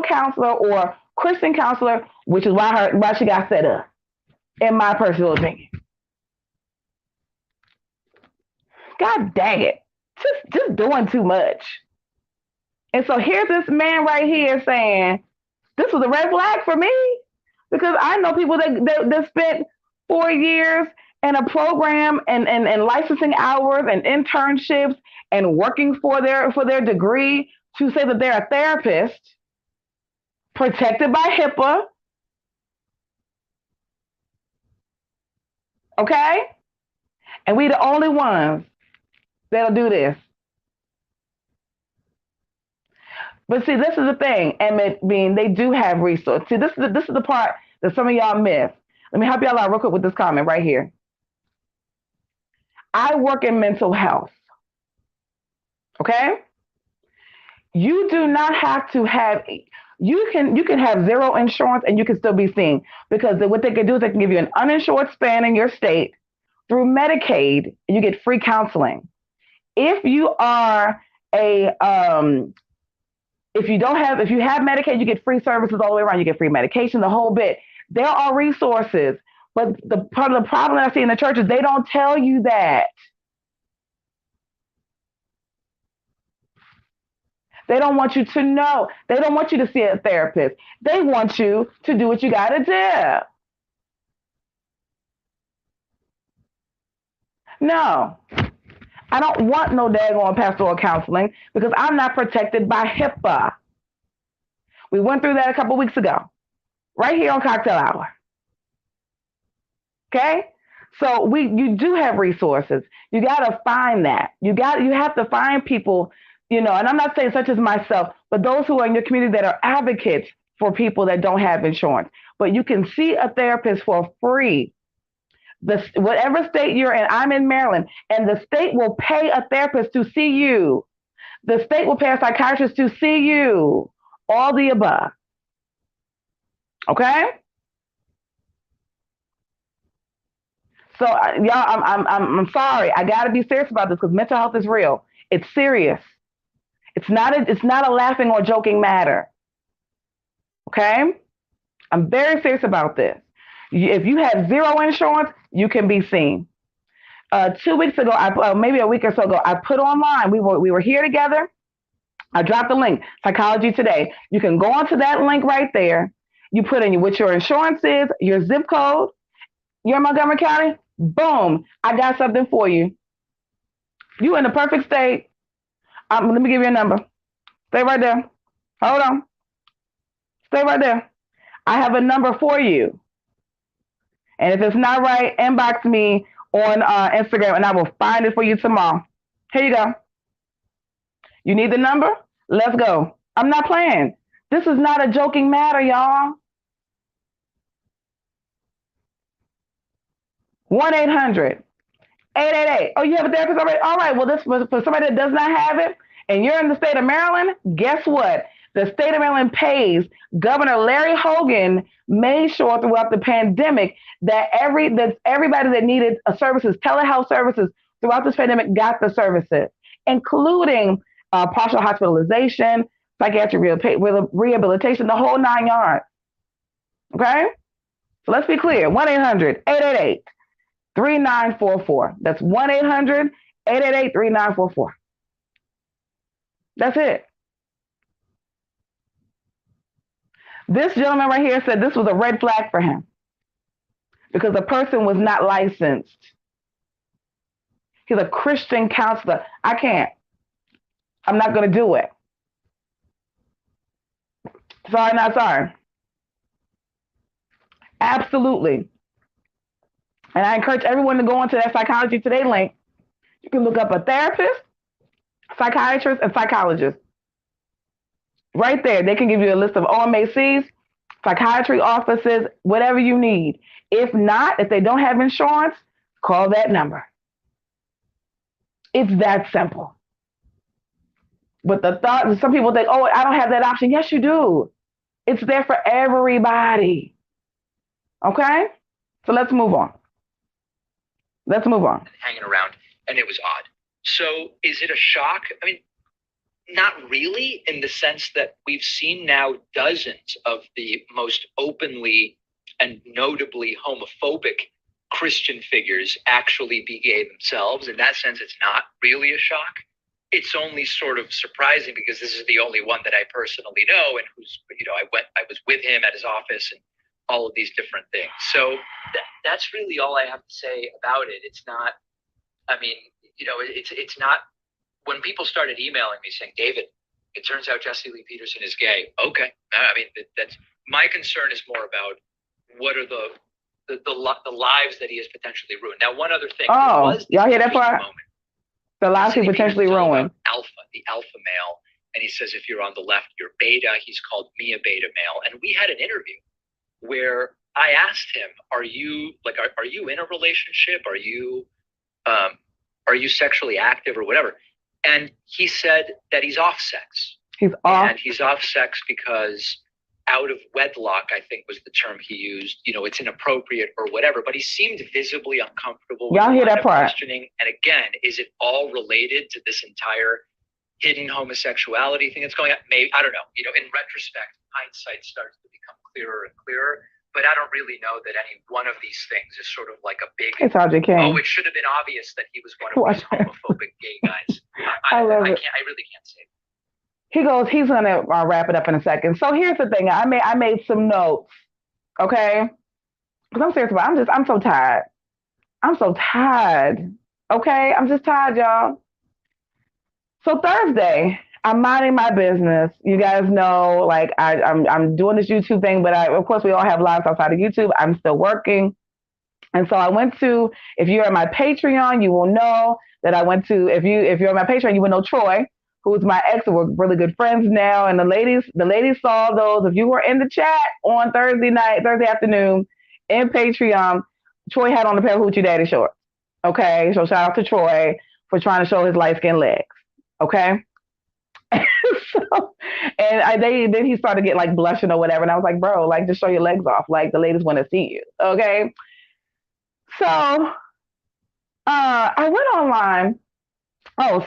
counselor or Christian counselor, which is why she got set up, in my personal opinion. God dang it. Just doing too much. And so here's this man right here saying, this was a red flag for me, because I know people that spent 4 years in a program and licensing hours and internships and working for their degree to say that they're a therapist, protected by HIPAA. Okay? And we the only ones that'll do this. But see, this is the thing, Emmett, being they do have resources. See, this is the part that some of y'all miss. Let me help y'all out real quick with this comment right here. I work in mental health. Okay? You do not have to have, you can have zero insurance and you can still be seen, because what they can do is they can give you an uninsured span in your state through Medicaid, and you get free counseling. If you are if you have Medicaid, you get free services all the way around. You get free medication, the whole bit. There are resources, but the part of the problem that I see in the church is they don't tell you that. They don't want you to know. They don't want you to see a therapist. They want you to do what you got to do. No, I don't want no daggone pastoral counseling because I'm not protected by HIPAA. We went through that a couple weeks ago, right here on Cocktail Hour. Okay? So you do have resources. You got to find that. You have to find people, and I'm not saying such as myself, but those who are in your community that are advocates for people that don't have insurance. But you can see a therapist for free. Whatever state you're in, I'm in Maryland, and the state will pay a therapist to see you. The state will pay a psychiatrist to see you. All the above. Okay? So y'all, I'm sorry. I got to be serious about this because mental health is real. It's serious. It's not a laughing or joking matter. Okay? I'm very serious about this. If you have zero insurance, you can be seen. 2 weeks ago, maybe a week or so ago, I put online. We were here together. I dropped the link, Psychology Today. You can go onto that link right there. You put in what your insurance is, your zip code. You're in Montgomery County. Boom! I got something for you. You in the perfect state. Let me give you a number. Stay right there. Hold on. Stay right there. I have a number for you. And if it's not right, inbox me on Instagram and I will find it for you tomorrow. Here you go. You need the number? Let's go. I'm not playing. This is not a joking matter, y'all. 1-800-888. Oh, you have a therapist already? All right. Well, this for somebody that does not have it and you're in the state of Maryland, guess what? The state of Maryland pays. Governor Larry Hogan made sure throughout the pandemic that everybody that needed services, telehealth services throughout this pandemic got the services, including partial hospitalization, psychiatric rehabilitation, the whole 9 yards. Okay? So let's be clear. 1-800-888-3944. That's 1-800-888-3944. That's it. This gentleman right here said this was a red flag for him because the person was not licensed. He's a Christian counselor. I can't. I'm not going to do it. Sorry, not sorry. Absolutely. And I encourage everyone to go into that Psychology Today link. You can look up a therapist, psychiatrist, and psychologist. Right there, they can give you a list of OMACs, psychiatry offices, whatever you need. If not, if they don't have insurance, call that number. It's that simple. But the thought, some people think, oh, I don't have that option. Yes, you do. It's there for everybody. Okay? So let's move on. Hanging around, and it was odd. So is it a shock? I mean, not really, in the sense that we've seen now dozens of the most openly and notably homophobic Christian figures actually be gay themselves. In that sense, it's not really a shock. It's only sort of surprising because this is the only one that I personally know and who's, I was with him at his office and all of these different things. So that's really all I have to say about it. It's not, it's not, when people started emailing me saying, David, it turns out Jesse Lee Peterson is gay. Okay. I mean, that's my concern is more about what are the lives that he has potentially ruined. Now, one other thing. Oh, y'all hear that part? The lives he potentially ruined. The alpha male. And he says, if you're on the left, you're beta. He's called me a beta male. And we had an interview where I asked him, are you in a relationship? Are you sexually active or whatever? And he said that he's off sex. He's off. And he's off sex because out of wedlock, I think was the term he used. It's inappropriate or whatever. But he seemed visibly uncomfortable. Y'all hear that part? Questioning. And again, is it all related to this entire hidden homosexuality thing that's going on? Maybe, I don't know. In retrospect, hindsight starts to become clearer and clearer. But I don't really know that any one of these things is sort of like a big, it's it should have been obvious that he was one of these homophobic gay guys. I really can't say that. He goes, he's going to wrap it up in a second. So here's the thing. I made some notes, okay? Because I'm serious about it. I'm so tired. I'm so tired, okay? I'm just tired, y'all. So Thursday, I'm minding my business. You guys know, like, I'm doing this YouTube thing, but of course, we all have lives outside of YouTube. I'm still working. And so I went to, if you're on my Patreon, you will know that I went to, if you're on my Patreon, you will know Troy, who's my ex. We're really good friends now. And the ladies saw those. If you were in the chat on Thursday afternoon in Patreon, Troy had on the pair of Hoochie Daddy shorts. Okay. So shout out to Troy for trying to show his light skinned legs. Okay. Then he started getting like blushing or whatever. And I was like, bro, like just show your legs off. Like the ladies want to see you. Okay. So I went online. Oh,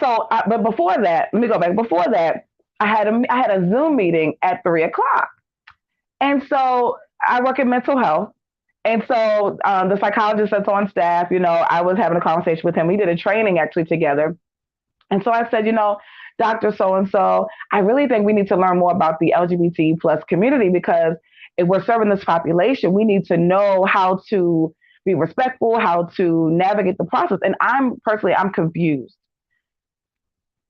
but before that, let me go back. Before that, I had a Zoom meeting at 3 o'clock, and so I work in mental health. And so the psychologist that's on staff, I was having a conversation with him. We did a training actually together. And so I said, Dr. So and so, I really think we need to learn more about the LGBT plus community because if we're serving this population, we need to know how to be respectful, how to navigate the process. And I'm confused.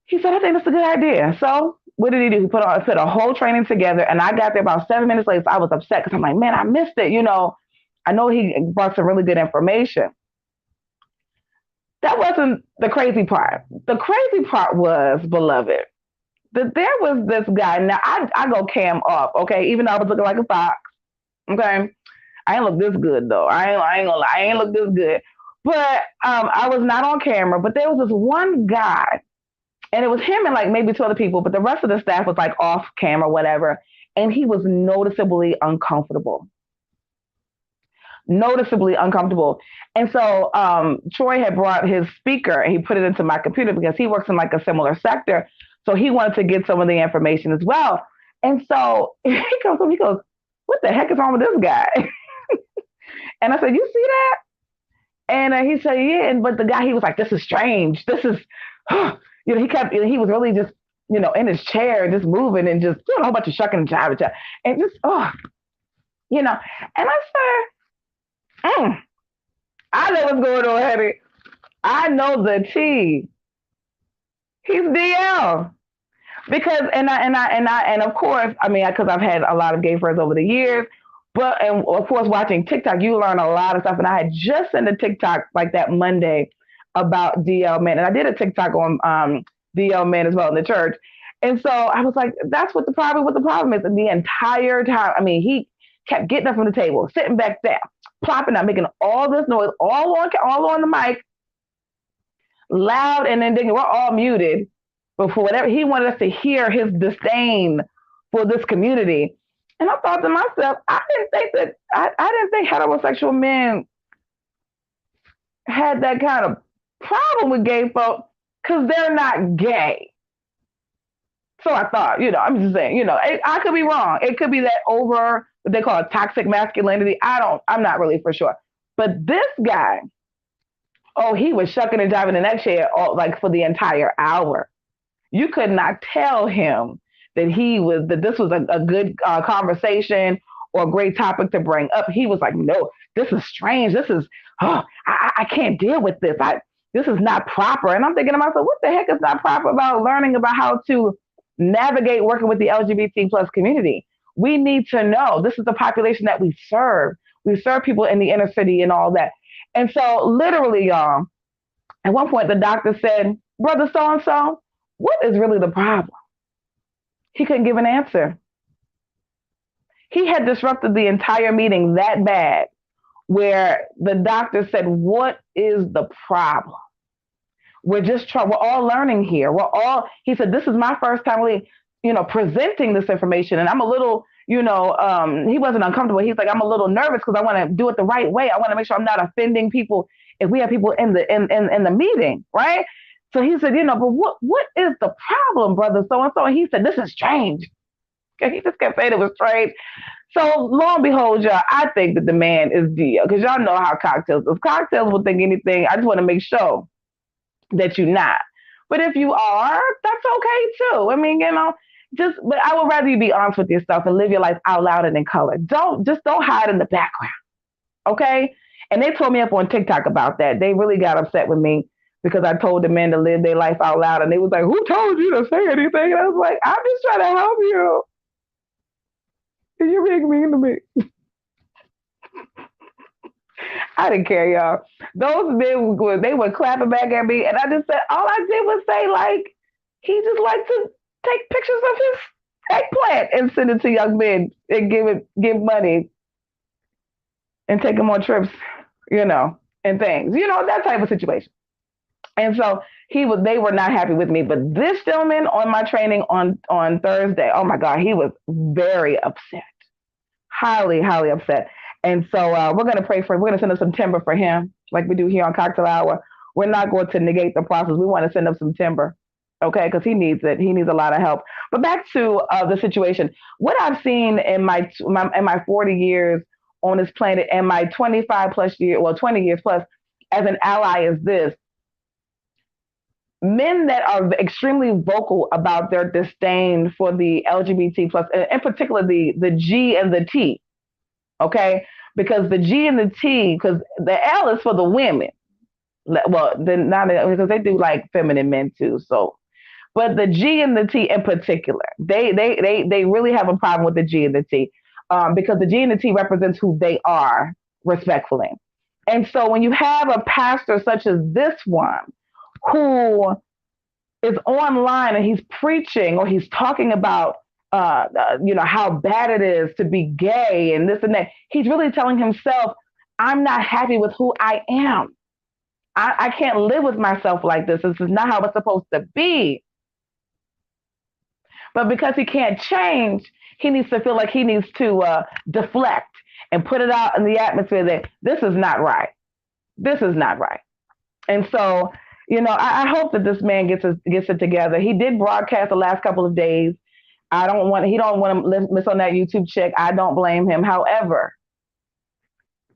He said, I think that's a good idea. So what did he do? He put a whole training together, and I got there about 7 minutes later. So I was upset because I'm like, man, I missed it. I know he brought some really good information. That wasn't the crazy part. The crazy part was, beloved, that there was this guy. Now I go cam off, okay, even though I was looking like a fox. Okay. I ain't look this good though. I ain't gonna lie, I ain't look this good. But I was not on camera, but there was this one guy, and it was him and like maybe two other people, but the rest of the staff was like off camera, whatever. And he was noticeably uncomfortable. Noticeably uncomfortable. And so Troy had brought his speaker and he put it into my computer because he works in like a similar sector. So he wanted to get some of the information as well. And so he comes to me, he goes, what the heck is wrong with this guy? And I said, you see that? And he said, yeah. But the guy, he was like, this is strange. This is, he was really just, in his chair, just moving and just doing a whole bunch of shucking and jiving. And just, and I said, I know what's going on, honey. I know the T. He's DL. Because and of course, I mean, because I've had a lot of gay friends over the years, and of course, watching TikTok, you learn a lot of stuff. And I had just sent a TikTok like that Monday about DL men, and I did a TikTok on DL men as well in the church. And so I was like, that's what the problem is. And the entire time, I mean, he kept getting up from the table, sitting back there, plopping up, making all this noise, all on the mic, loud and indignant. We're all muted. But for whatever, he wanted us to hear his disdain for this community. And I thought to myself, I didn't think heterosexual men had that kind of problem with gay folk because they're not gay. So I thought, I'm just saying, I could be wrong. It could be that over what they call toxic masculinity. I'm not really for sure. But this guy, he was shucking and jiving in that chair like for the entire hour. You could not tell him that this was a good conversation or a great topic to bring up. He was like, no, this is strange. This is, I can't deal with this. This is not proper. And I'm thinking to myself, what the heck is not proper about learning about how to navigate working with the LGBT plus community? We need to know this is the population that we serve. We serve people in the inner city and all that. And so literally, y'all, at one point the doctor said, brother so-and-so, what is really the problem? He couldn't give an answer. He had disrupted the entire meeting that bad where the doctor said, what is the problem? We're all learning here. He said, this is my first time really, presenting this information. And I'm a little, he wasn't uncomfortable. He's like, I'm a little nervous because I want to do it the right way. I want to make sure I'm not offending people if we have people in the meeting, right? So he said, but what is the problem, brother so-and-so? And he said, this is strange. He just kept saying it was strange. So lo and behold, y'all, I think that the man is DL because y'all know how cocktails is. Cocktails will think anything. I just want to make sure that you're not. But if you are, that's okay too. I mean, but I would rather you be honest with yourself and live your life out loud and in color. Don't hide in the background. Okay? And they told me up on TikTok about that. They really got upset with me because I told the men to live their life out loud. And they was like, who told you to say anything? And I was like, I'm just trying to help you. And you're being mean to me. I didn't care, y'all. Those men, they were clapping back at me. And I just said, all I did was say, like, he just liked to take pictures of his eggplant and send it to young men and give money and take them on trips, and things. That type of situation. And so they were not happy with me. But this gentleman on my training on Thursday, oh my God, he was very upset. Highly, highly upset. And so we're going to send us some timber for him, like we do here on Cocktail Hour. we're not going to negate the process. We want to send up some timber, okay? Because he needs it. He needs a lot of help. But back to the situation. What I've seen in my 40 years on this planet and my 25 plus year, well, 20 years plus as an ally is this: men that are extremely vocal about their disdain for the LGBT plus, in particular the G and the T, okay? Because the G and the T, because the L is for the women. Well, then not because they do like feminine men too. So, but the G and the T in particular, they really have a problem with the G and the T, because the G and the T represents who they are, respectfully. And so when you have a pastor such as this one who is online and he's preaching or he's talking about how bad it is to be gay and this and that, he's really telling himself, I'm not happy with who I am. I can't live with myself like this. This is not how it's supposed to be. But because he can't change, he needs to feel like he needs to deflect and put it out in the atmosphere that this is not right. This is not right. And so, I hope that this man gets it together. He did broadcast the last couple of days. He don't want to miss on that YouTube check. I don't blame him. However,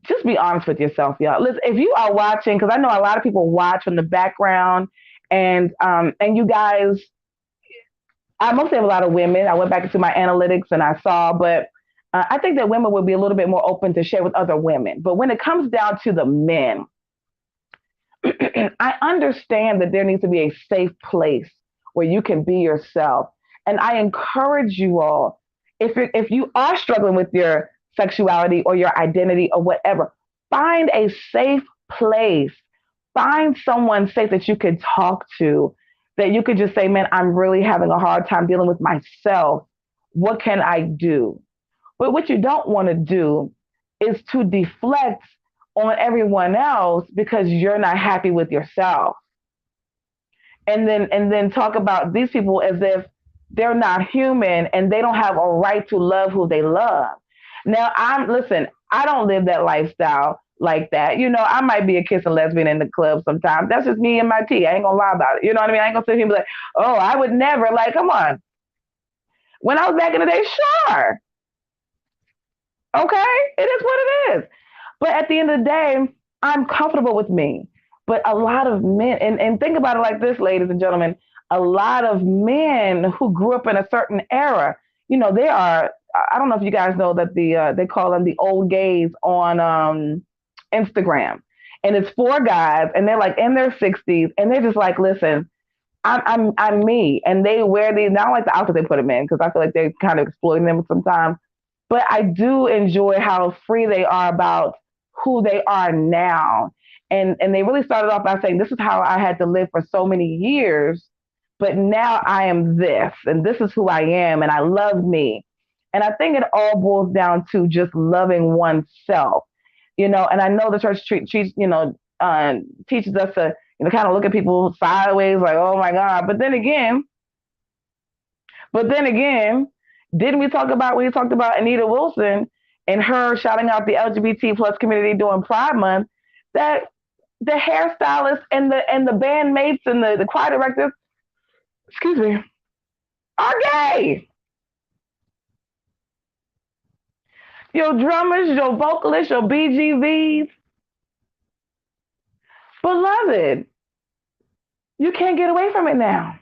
just be honest with yourself, y'all. Listen, if you are watching, because I know a lot of people watch from the background, and you guys, I mostly have a lot of women. I went back into my analytics and I saw, but I think that women would be a little bit more open to share with other women. But when it comes down to the men, I understand that there needs to be a safe place where you can be yourself. And I encourage you all, if you are struggling with your sexuality or your identity or whatever, find a safe place. Find someone safe that you can talk to, that you could just say, man, I'm really having a hard time dealing with myself. What can I do? But what you don't want to do is to deflect on everyone else because you're not happy with yourself. And then talk about these people as if they're not human and they don't have a right to love who they love. Now, I don't live that lifestyle like that. I might be a kissing lesbian in the club sometimes. That's just me and my tea. I ain't gonna lie about it. You know what I mean? I ain't gonna sit here and be like, oh, I would never. Like, come on. When I was back in the day, sure. Okay, it is what it is. But at the end of the day, I'm comfortable with me. But a lot of men, and think about it like this, ladies and gentlemen, a lot of men who grew up in a certain era, they are, I don't know if you guys know that they call them the old gays on Instagram. And it's 4 guys and they're like in their 60s and they're just like, listen, I'm me. And they wear these, not like the outfit they put them in, because I feel like they're kind of exploiting them sometimes. But I do enjoy how free they are about who they are now. And they really started off by saying, this is how I had to live for so many years, but now I am this, and this is who I am, and I love me. And I think it all boils down to just loving oneself, and I know the church teaches us to, kind of look at people sideways, like, oh my God. But then again, didn't we talk about, when you talked about Anita Wilson and her shouting out the LGBT plus community during Pride Month, that the hairstylists and the bandmates and the choir directors, excuse me, are gay. Your drummers, your vocalists, your BGVs, beloved, you can't get away from it now.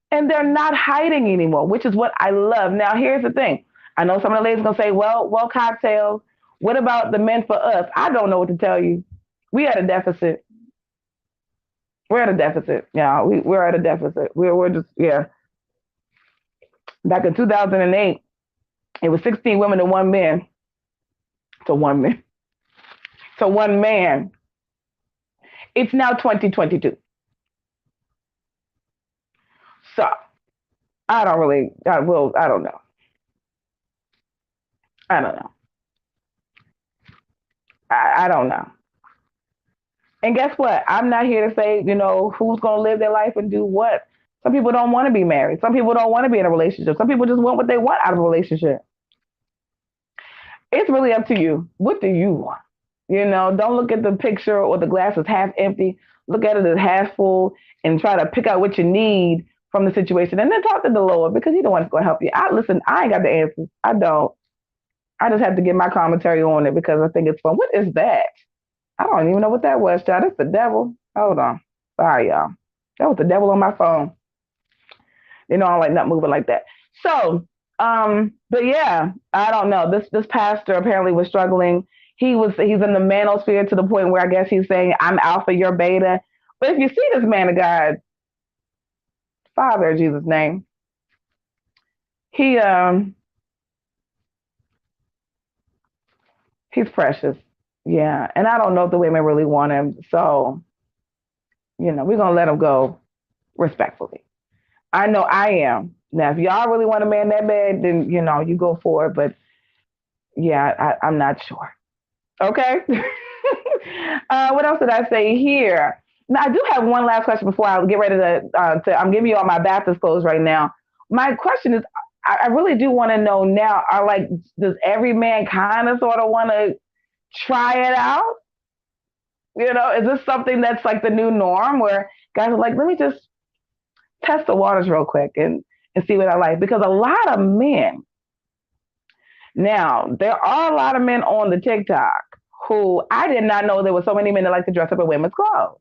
And they're not hiding anymore, which is what I love. Now, here's the thing. I know some of the ladies are going to say, well, cocktails, what about the men for us? I don't know what to tell you. We at a deficit. We're at a deficit. Yeah, we're at a deficit. We're just, yeah. Back in 2008, it was 16 women to 1 man. To 1 man. To 1 man. It's now 2022. So, I don't know. I don't know. I don't know. And guess what? I'm not here to say, who's going to live their life and do what. Some people don't want to be married. Some people don't want to be in a relationship. Some people just want what they want out of a relationship. It's really up to you. What do you want? Don't look at the picture or the glass is half empty. Look at it as half full and try to pick out what you need from the situation and then talk to the Lord because He's the one that's going to help you. Listen, I ain't got the answers. I don't. I just have to get my commentary on it because I think it's fun. What is that? I don't even know what that was, child. That's the devil. Hold on. Sorry, y'all. That was the devil on my phone. I don't like not moving like that. So, but yeah, I don't know. This pastor apparently was struggling. He's in the manosphere to the point where I guess he's saying, I'm alpha, you're beta. But if you see this man of God, Father in Jesus' name, he he's precious. Yeah. And I don't know if the women really want him. So, we're gonna let him go respectfully. I know I am. Now, if y'all really want a man that bad, then you go for it. But yeah, I'm not sure. Okay. What else did I say here? Now, I do have one last question before I get ready to. I'm giving you all my Baptist clothes right now. My question is, I really do want to know now. Does every man kind of sort of want to try it out? Is this something that's like the new norm where guys are like, let me just test the waters real quick and see what I like? Because a lot of men, now there are a lot of men on the TikTok who I did not know there were so many men that like to dress up in women's clothes.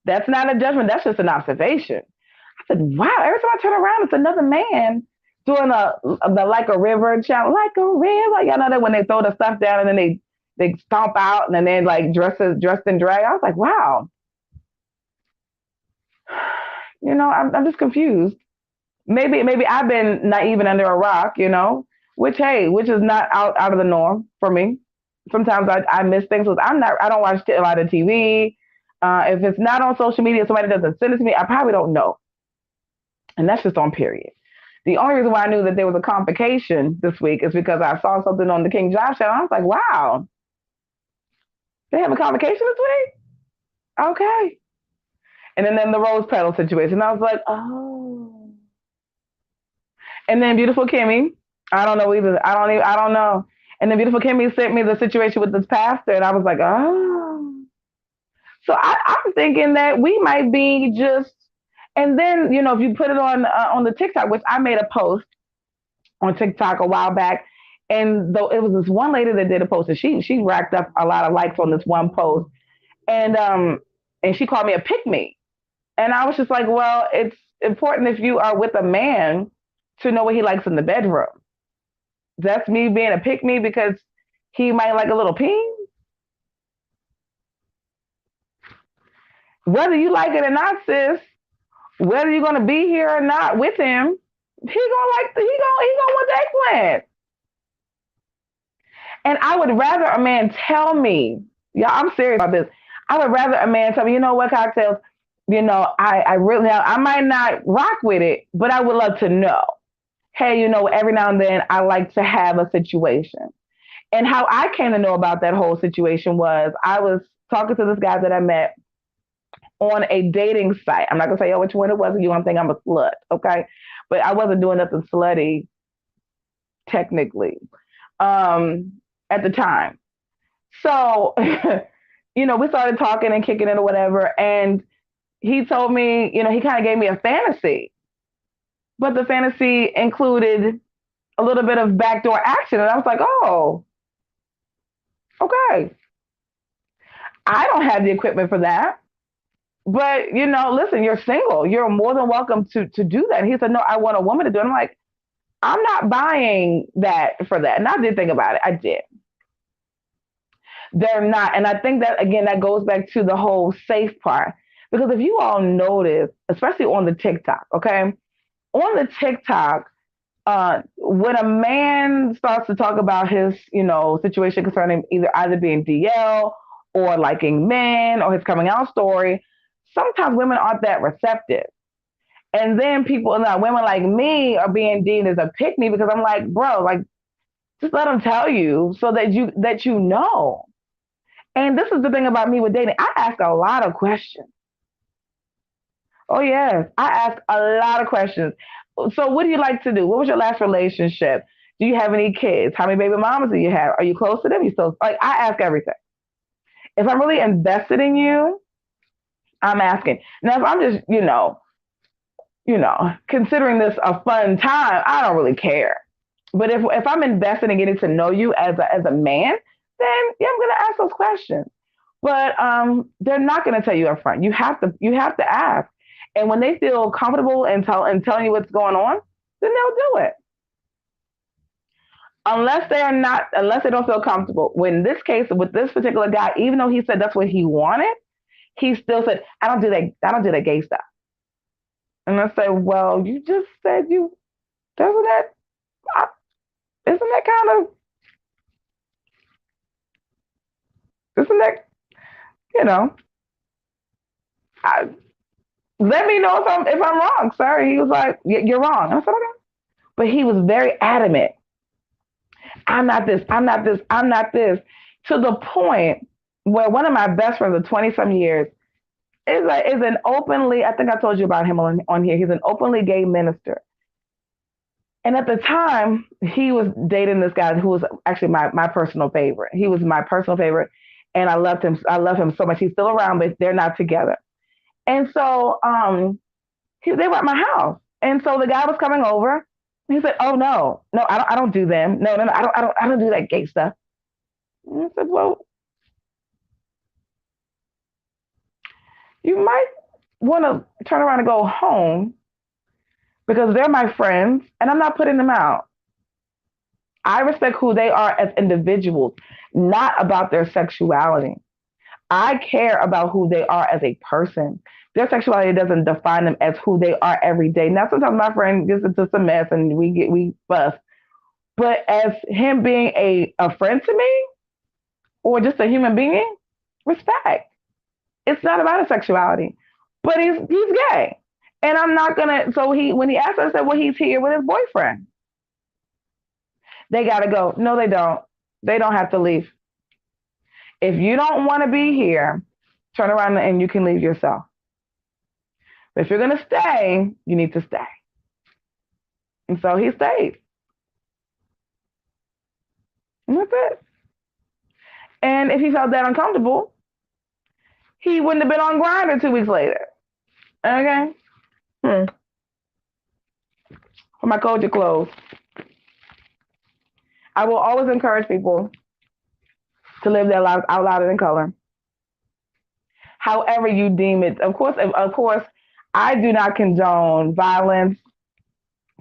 That's not a judgment. That's just an observation. I said, wow, every time I turn around, it's another man doing the Like a River challenge. Like a river. Y'all know that when they throw the stuff down and then they stomp out and then they like dressed in drag. I was like, wow. I'm just confused. Maybe I've been naive and under a rock, which is not out of the norm for me. Sometimes I miss things. I don't watch a lot of TV. If it's not on social media, somebody doesn't send it to me, I probably don't know. And that's just on period. The only reason why I knew that there was a convocation this week is because I saw something on the King Josh channel. I was like, wow, they have a convocation this week? Okay. And then the rose petal situation. I was like, oh. And then beautiful Kimmy, I don't know either. I don't know. And then beautiful Kimmy sent me the situation with this pastor, and I was like, oh. So I'm thinking that we might be just. And then if you put it on the TikTok, which I made a post on TikTok a while back, and though it was this one lady that did a post, and she racked up a lot of likes on this one post, and she called me a pick me, and I was just like, well, it's important if you are with a man to know what he likes in the bedroom. That's me being a pick me because he might like a little ping. Whether you like it or not, sis, whether you're gonna be here or not with him, he gonna want the eggplant. And I would rather a man tell me, yeah, I'm serious about this. I would rather a man tell me, you know what, cocktails, I really, I might not rock with it, but I would love to know. Hey, every now and then I like to have a situation. And how I came to know about that whole situation was I was talking to this guy that I met on a dating site. I'm not gonna say which one it was. You don't think I'm a slut, okay? But I wasn't doing nothing slutty, technically, at the time. So, we started talking and kicking it or whatever, and he told me, he kind of gave me a fantasy, but the fantasy included a little bit of backdoor action, and I was like, oh, okay. I don't have the equipment for that. But, listen, you're single. You're more than welcome to do that. And he said, no, I want a woman to do it. I'm like, I'm not buying that for that. And I did think about it. I did. They're not. And I think that, again, that goes back to the whole safe part. Because if you all notice, especially on the TikTok, okay, on the TikTok, when a man starts to talk about his, situation concerning either being DL or liking men or his coming out story, sometimes women aren't that receptive. And then women like me are being deemed as a pick me because I'm like, bro, like, just let them tell you so that you know. And this is the thing about me with dating. I ask a lot of questions. Oh, yes. I ask a lot of questions. So what do you like to do? What was your last relationship? Do you have any kids? How many baby mamas do you have? Are you close to them? You still like I ask everything. If I'm really invested in you, I'm asking. Now, if I'm just, considering this a fun time, I don't really care. But if I'm invested in getting to know you as a man, then yeah, I'm gonna ask those questions. But they're not gonna tell you up front. You have to ask. And when they feel comfortable and telling you what's going on, then they'll do it. Unless they don't feel comfortable. In this case, with this particular guy, even though he said that's what he wanted, he still said, I don't do that gay stuff. And I said, well, you just said you doesn't that isn't that kind of isn't that you know I, let me know if I'm wrong, sir. He was like, you're wrong. I said, okay. But he was very adamant. I'm not this. I'm not this. I'm not this. To the point where one of my best friends of 20 some years is an openly. I think I told you about him on here. He's an openly gay minister. And at the time, he was dating this guy who was actually my personal favorite. He was my personal favorite, and I loved him. I love him so much. He's still around, but they're not together. And so they were at my house. And so the guy was coming over. He said, "Oh no, no, I don't do them. No, no, no, I don't do that gay stuff." And I said, "Well, you might want to turn around and go home because they're my friends, and I'm not putting them out. I respect who they are as individuals, not about their sexuality. I care about who they are as a person. Their sexuality doesn't define them as who they are every day. Now, sometimes my friend gets into some mess and we fuss. But as him being a friend to me or just a human being, respect. It's not about his sexuality. But he's gay. And I'm not gonna so he when he asked us, I said, well, he's here with his boyfriend. They gotta go. No, they don't. They don't have to leave. If you don't want to be here, turn around and you can leave yourself. But if you're going to stay, you need to stay. And so he stayed. And that's it. And if he felt that uncomfortable, he wouldn't have been on Grindr 2 weeks later. Okay? For my culture clothes. I will always encourage people to live their lives out loud and in color. However you deem it. Of course, I do not condone violence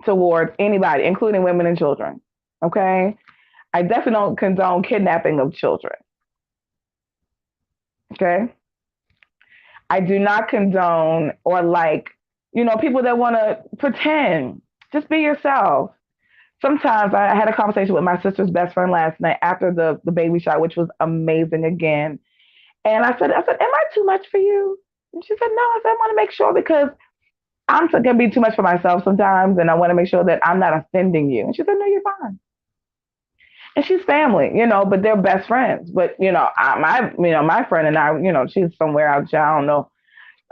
towards anybody, including women and children. Okay? I definitely don't condone kidnapping of children. Okay? I do not condone or people that want to pretend. Just be yourself. Sometimes I had a conversation with my sister's best friend last night after the baby shower, which was amazing again. And I said, am I too much for you? And she said, no. I said, I want to make sure because I'm going to be too much for myself sometimes, and I want to make sure that I'm not offending you. And she said, no, you're fine. And she's family, but they're best friends. But my friend and I, she's somewhere out there. I don't know.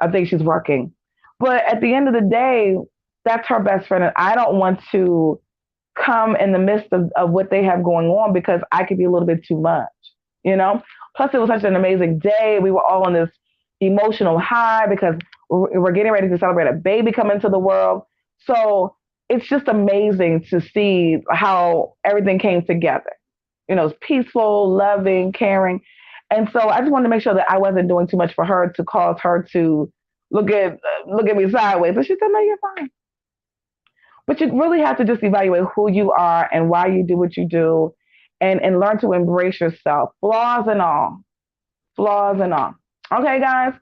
I think she's working. But at the end of the day, that's her best friend, and I don't want to come in the midst of what they have going on because I could be a little bit too much, Plus, it was such an amazing day. We were all on this emotional high because we're getting ready to celebrate a baby coming to the world. So it's just amazing to see how everything came together. It's peaceful, loving, caring. And so I just wanted to make sure that I wasn't doing too much for her to cause her to look at me sideways. And she said, no, you're fine. But you really have to just evaluate who you are and why you do what you do and learn to embrace yourself, flaws and all. Flaws and all. Okay, guys?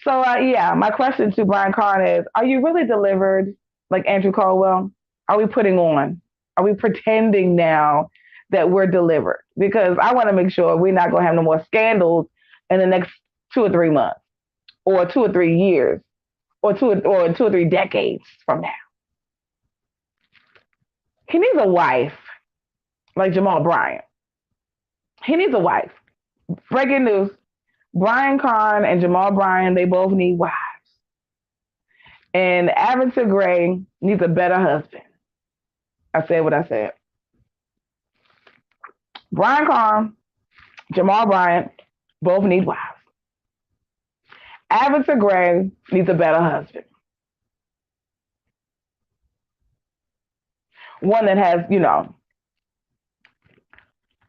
So, my question to Brian Carn is, are you really delivered like Andrew Caldwell? Are we putting on? Are we pretending now that we're delivered? Because I want to make sure we're not going to have no more scandals in the next 2 or 3 months or 2 or 3 years or 2 or 3 decades from now. He needs a wife like Jamal Bryant. He needs a wife. Breaking news. Brian Carn and Jamal Bryant, they both need wives. And Avonta Gray needs a better husband. I said what I said. Brian Carn, Jamal Bryant Both need wives. Aventure Gray needs a better husband. One that has,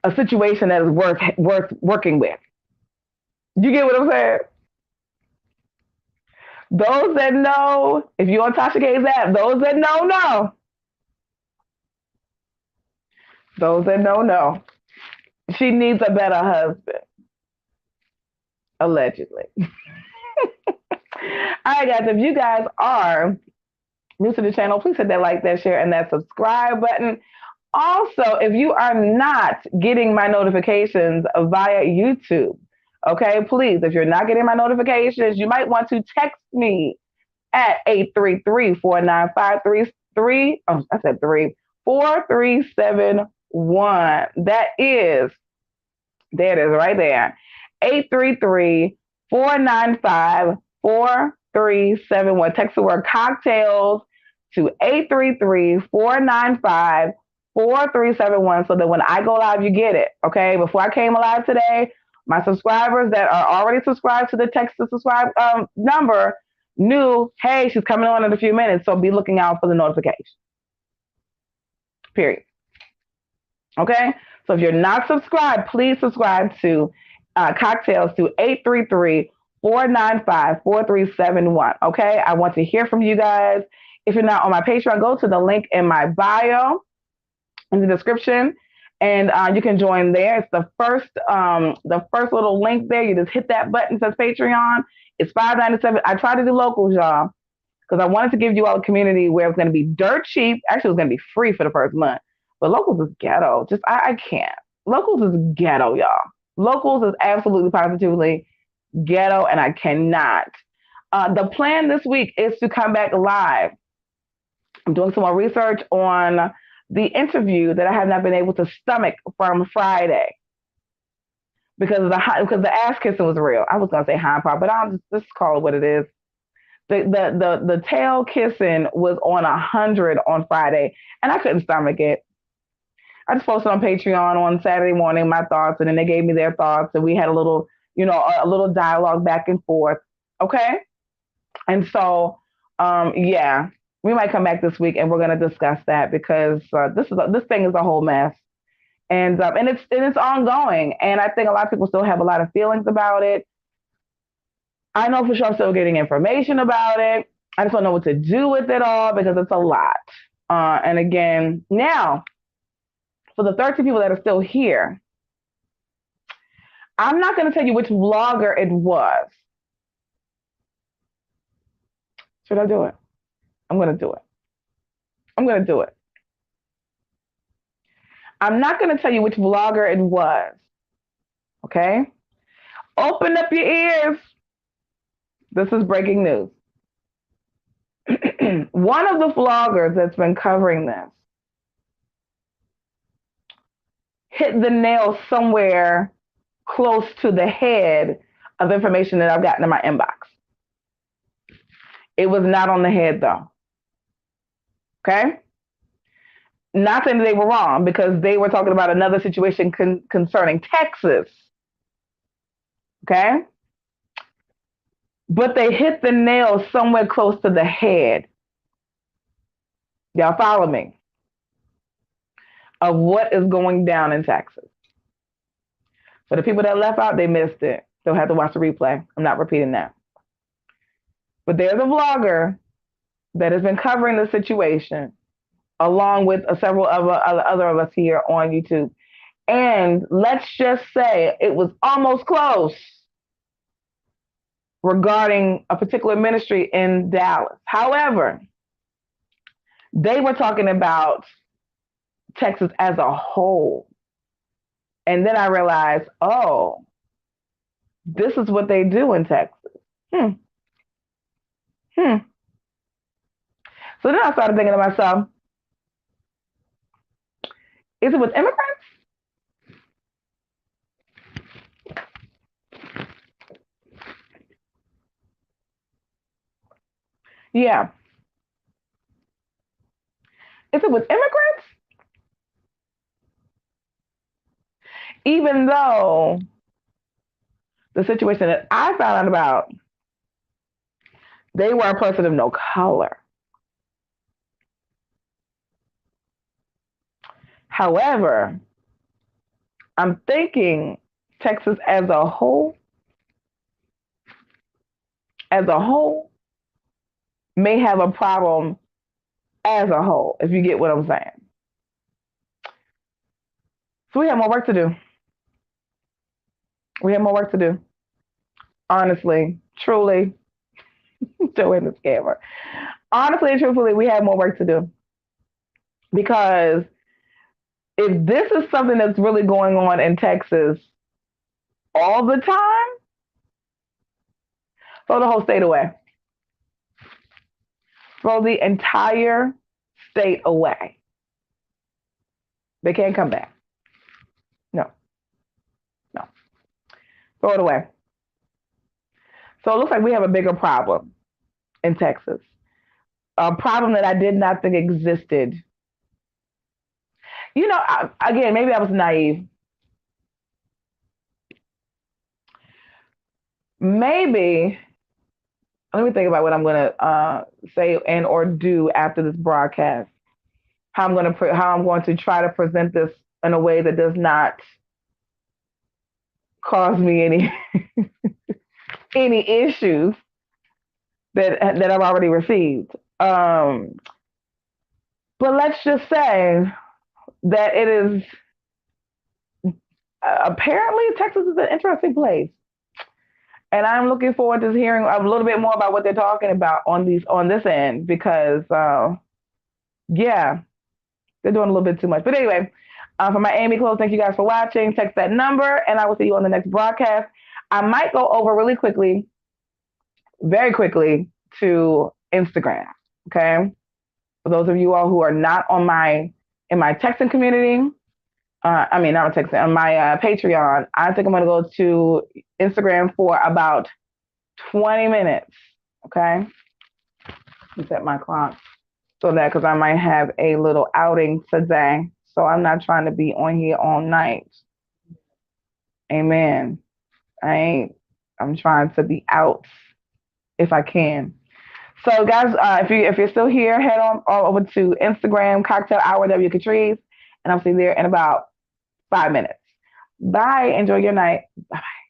a situation that is worth working with. You get what I'm saying? Those that know, if you're on Tasha K's app, those that know. Those that know. She needs a better husband. Allegedly. All right, guys, if you guys are new to the channel, please hit that like, that share, and that subscribe button. Also, if you are not getting my notifications via YouTube, okay, please, if you're not getting my notifications, you might want to text me at 833-495-4371. There it is right there. 833-495-4371. Text the word cocktails to 833-495-4371 so that when I go live, you get it. Okay. Before I came alive today, my subscribers that are already subscribed to the text to subscribe number knew, hey, she's coming on in a few minutes. So be looking out for the notification. Period. Okay. So if you're not subscribed, please subscribe to cocktails to 833-495-4371. Okay. I want to hear from you guys. If you're not on my Patreon, go to the link in my bio in the description, and you can join there. It's the first little link there. You just hit that button that says Patreon. It's $5.97. I try to do locals, y'all, because I wanted to give you all a community where it's going to be dirt cheap. Actually, it's going to be free for the first month. But locals is ghetto. I can't. Locals is ghetto, y'all. Locals is absolutely positively ghetto, and I cannot. The plan this week is to come back live. I'm doing some more research on the interview that I have not been able to stomach from Friday because the ass kissing was real. I was gonna say hind part, but I'll just call it what it is. The tail kissing was on 100 on Friday, and I couldn't stomach it. I just posted on Patreon on Saturday morning my thoughts, and then they gave me their thoughts, and we had a little dialogue back and forth. Okay, and so yeah. We might come back this week and we're going to discuss that because this thing is a whole mess, and it's ongoing. And I think a lot of people still have a lot of feelings about it. I know for sure I'm still getting information about it. I just don't know what to do with it all because it's a lot. And again, now for the 13 people that are still here, I'm not going to tell you which vlogger it was. Should I do it? I'm going to do it. I'm going to do it. I'm not going to tell you which vlogger it was. Okay? Open up your ears. This is breaking news. One of the vloggers that's been covering this hit the nail somewhere close to the head of information that I've gotten in my inbox. It was not on the head, though. Okay? Not saying that they were wrong because they were talking about another situation concerning Texas. Okay? But they hit the nail somewhere close to the head. Y'all follow me? Of what is going down in Texas. For the people that left out, they missed it. They'll have to watch the replay. I'm not repeating that. But there's a vlogger that has been covering the situation along with several other of us here on YouTube. And let's just say it was almost close regarding a particular ministry in Dallas. However, they were talking about Texas as a whole. And then I realized, oh, this is what they do in Texas. So then I started thinking to myself, is it with immigrants? Yeah. Is it with immigrants? Even though the situation that I found out about, they were a person of no color. However, I'm thinking Texas as a whole, may have a problem as a whole, if you get what I'm saying. So we have more work to do. We have more work to do. Honestly, truly, showing the scammer. Honestly and truthfully, we have more work to do. Because if this is something that's really going on in Texas all the time, throw the whole state away. Throw the entire state away. They can't come back. No. Throw it away. So it looks like we have a bigger problem in Texas. A problem that I did not think existed. You know, again, maybe I was naive. Maybe, let me think about what I'm going to say and or do after this broadcast. How I'm going to try to present this in a way that does not cause me any issues that I've already received. But let's just say that it is apparently Texas is an interesting place, and I'm looking forward to hearing a little bit more about what they're talking about on this end because yeah, they're doing a little bit too much. But anyway, for my Amy Close, thank you guys for watching. Text that number, and I will see you on the next broadcast. I might go over really quickly, very quickly, to Instagram. Okay, for those of you all who are not in my texting community, not on texting, on my Patreon, I think I'm going to go to Instagram for about 20 minutes. Okay, set my clock so that because I might have a little outing today, so I'm not trying to be on here all night. Amen. I'm trying to be out if I can. So guys, if you're still here, head on over to Instagram, Cocktail Hour W Catrice, and I'll see you there in about 5 minutes. Bye. Enjoy your night. Bye-bye.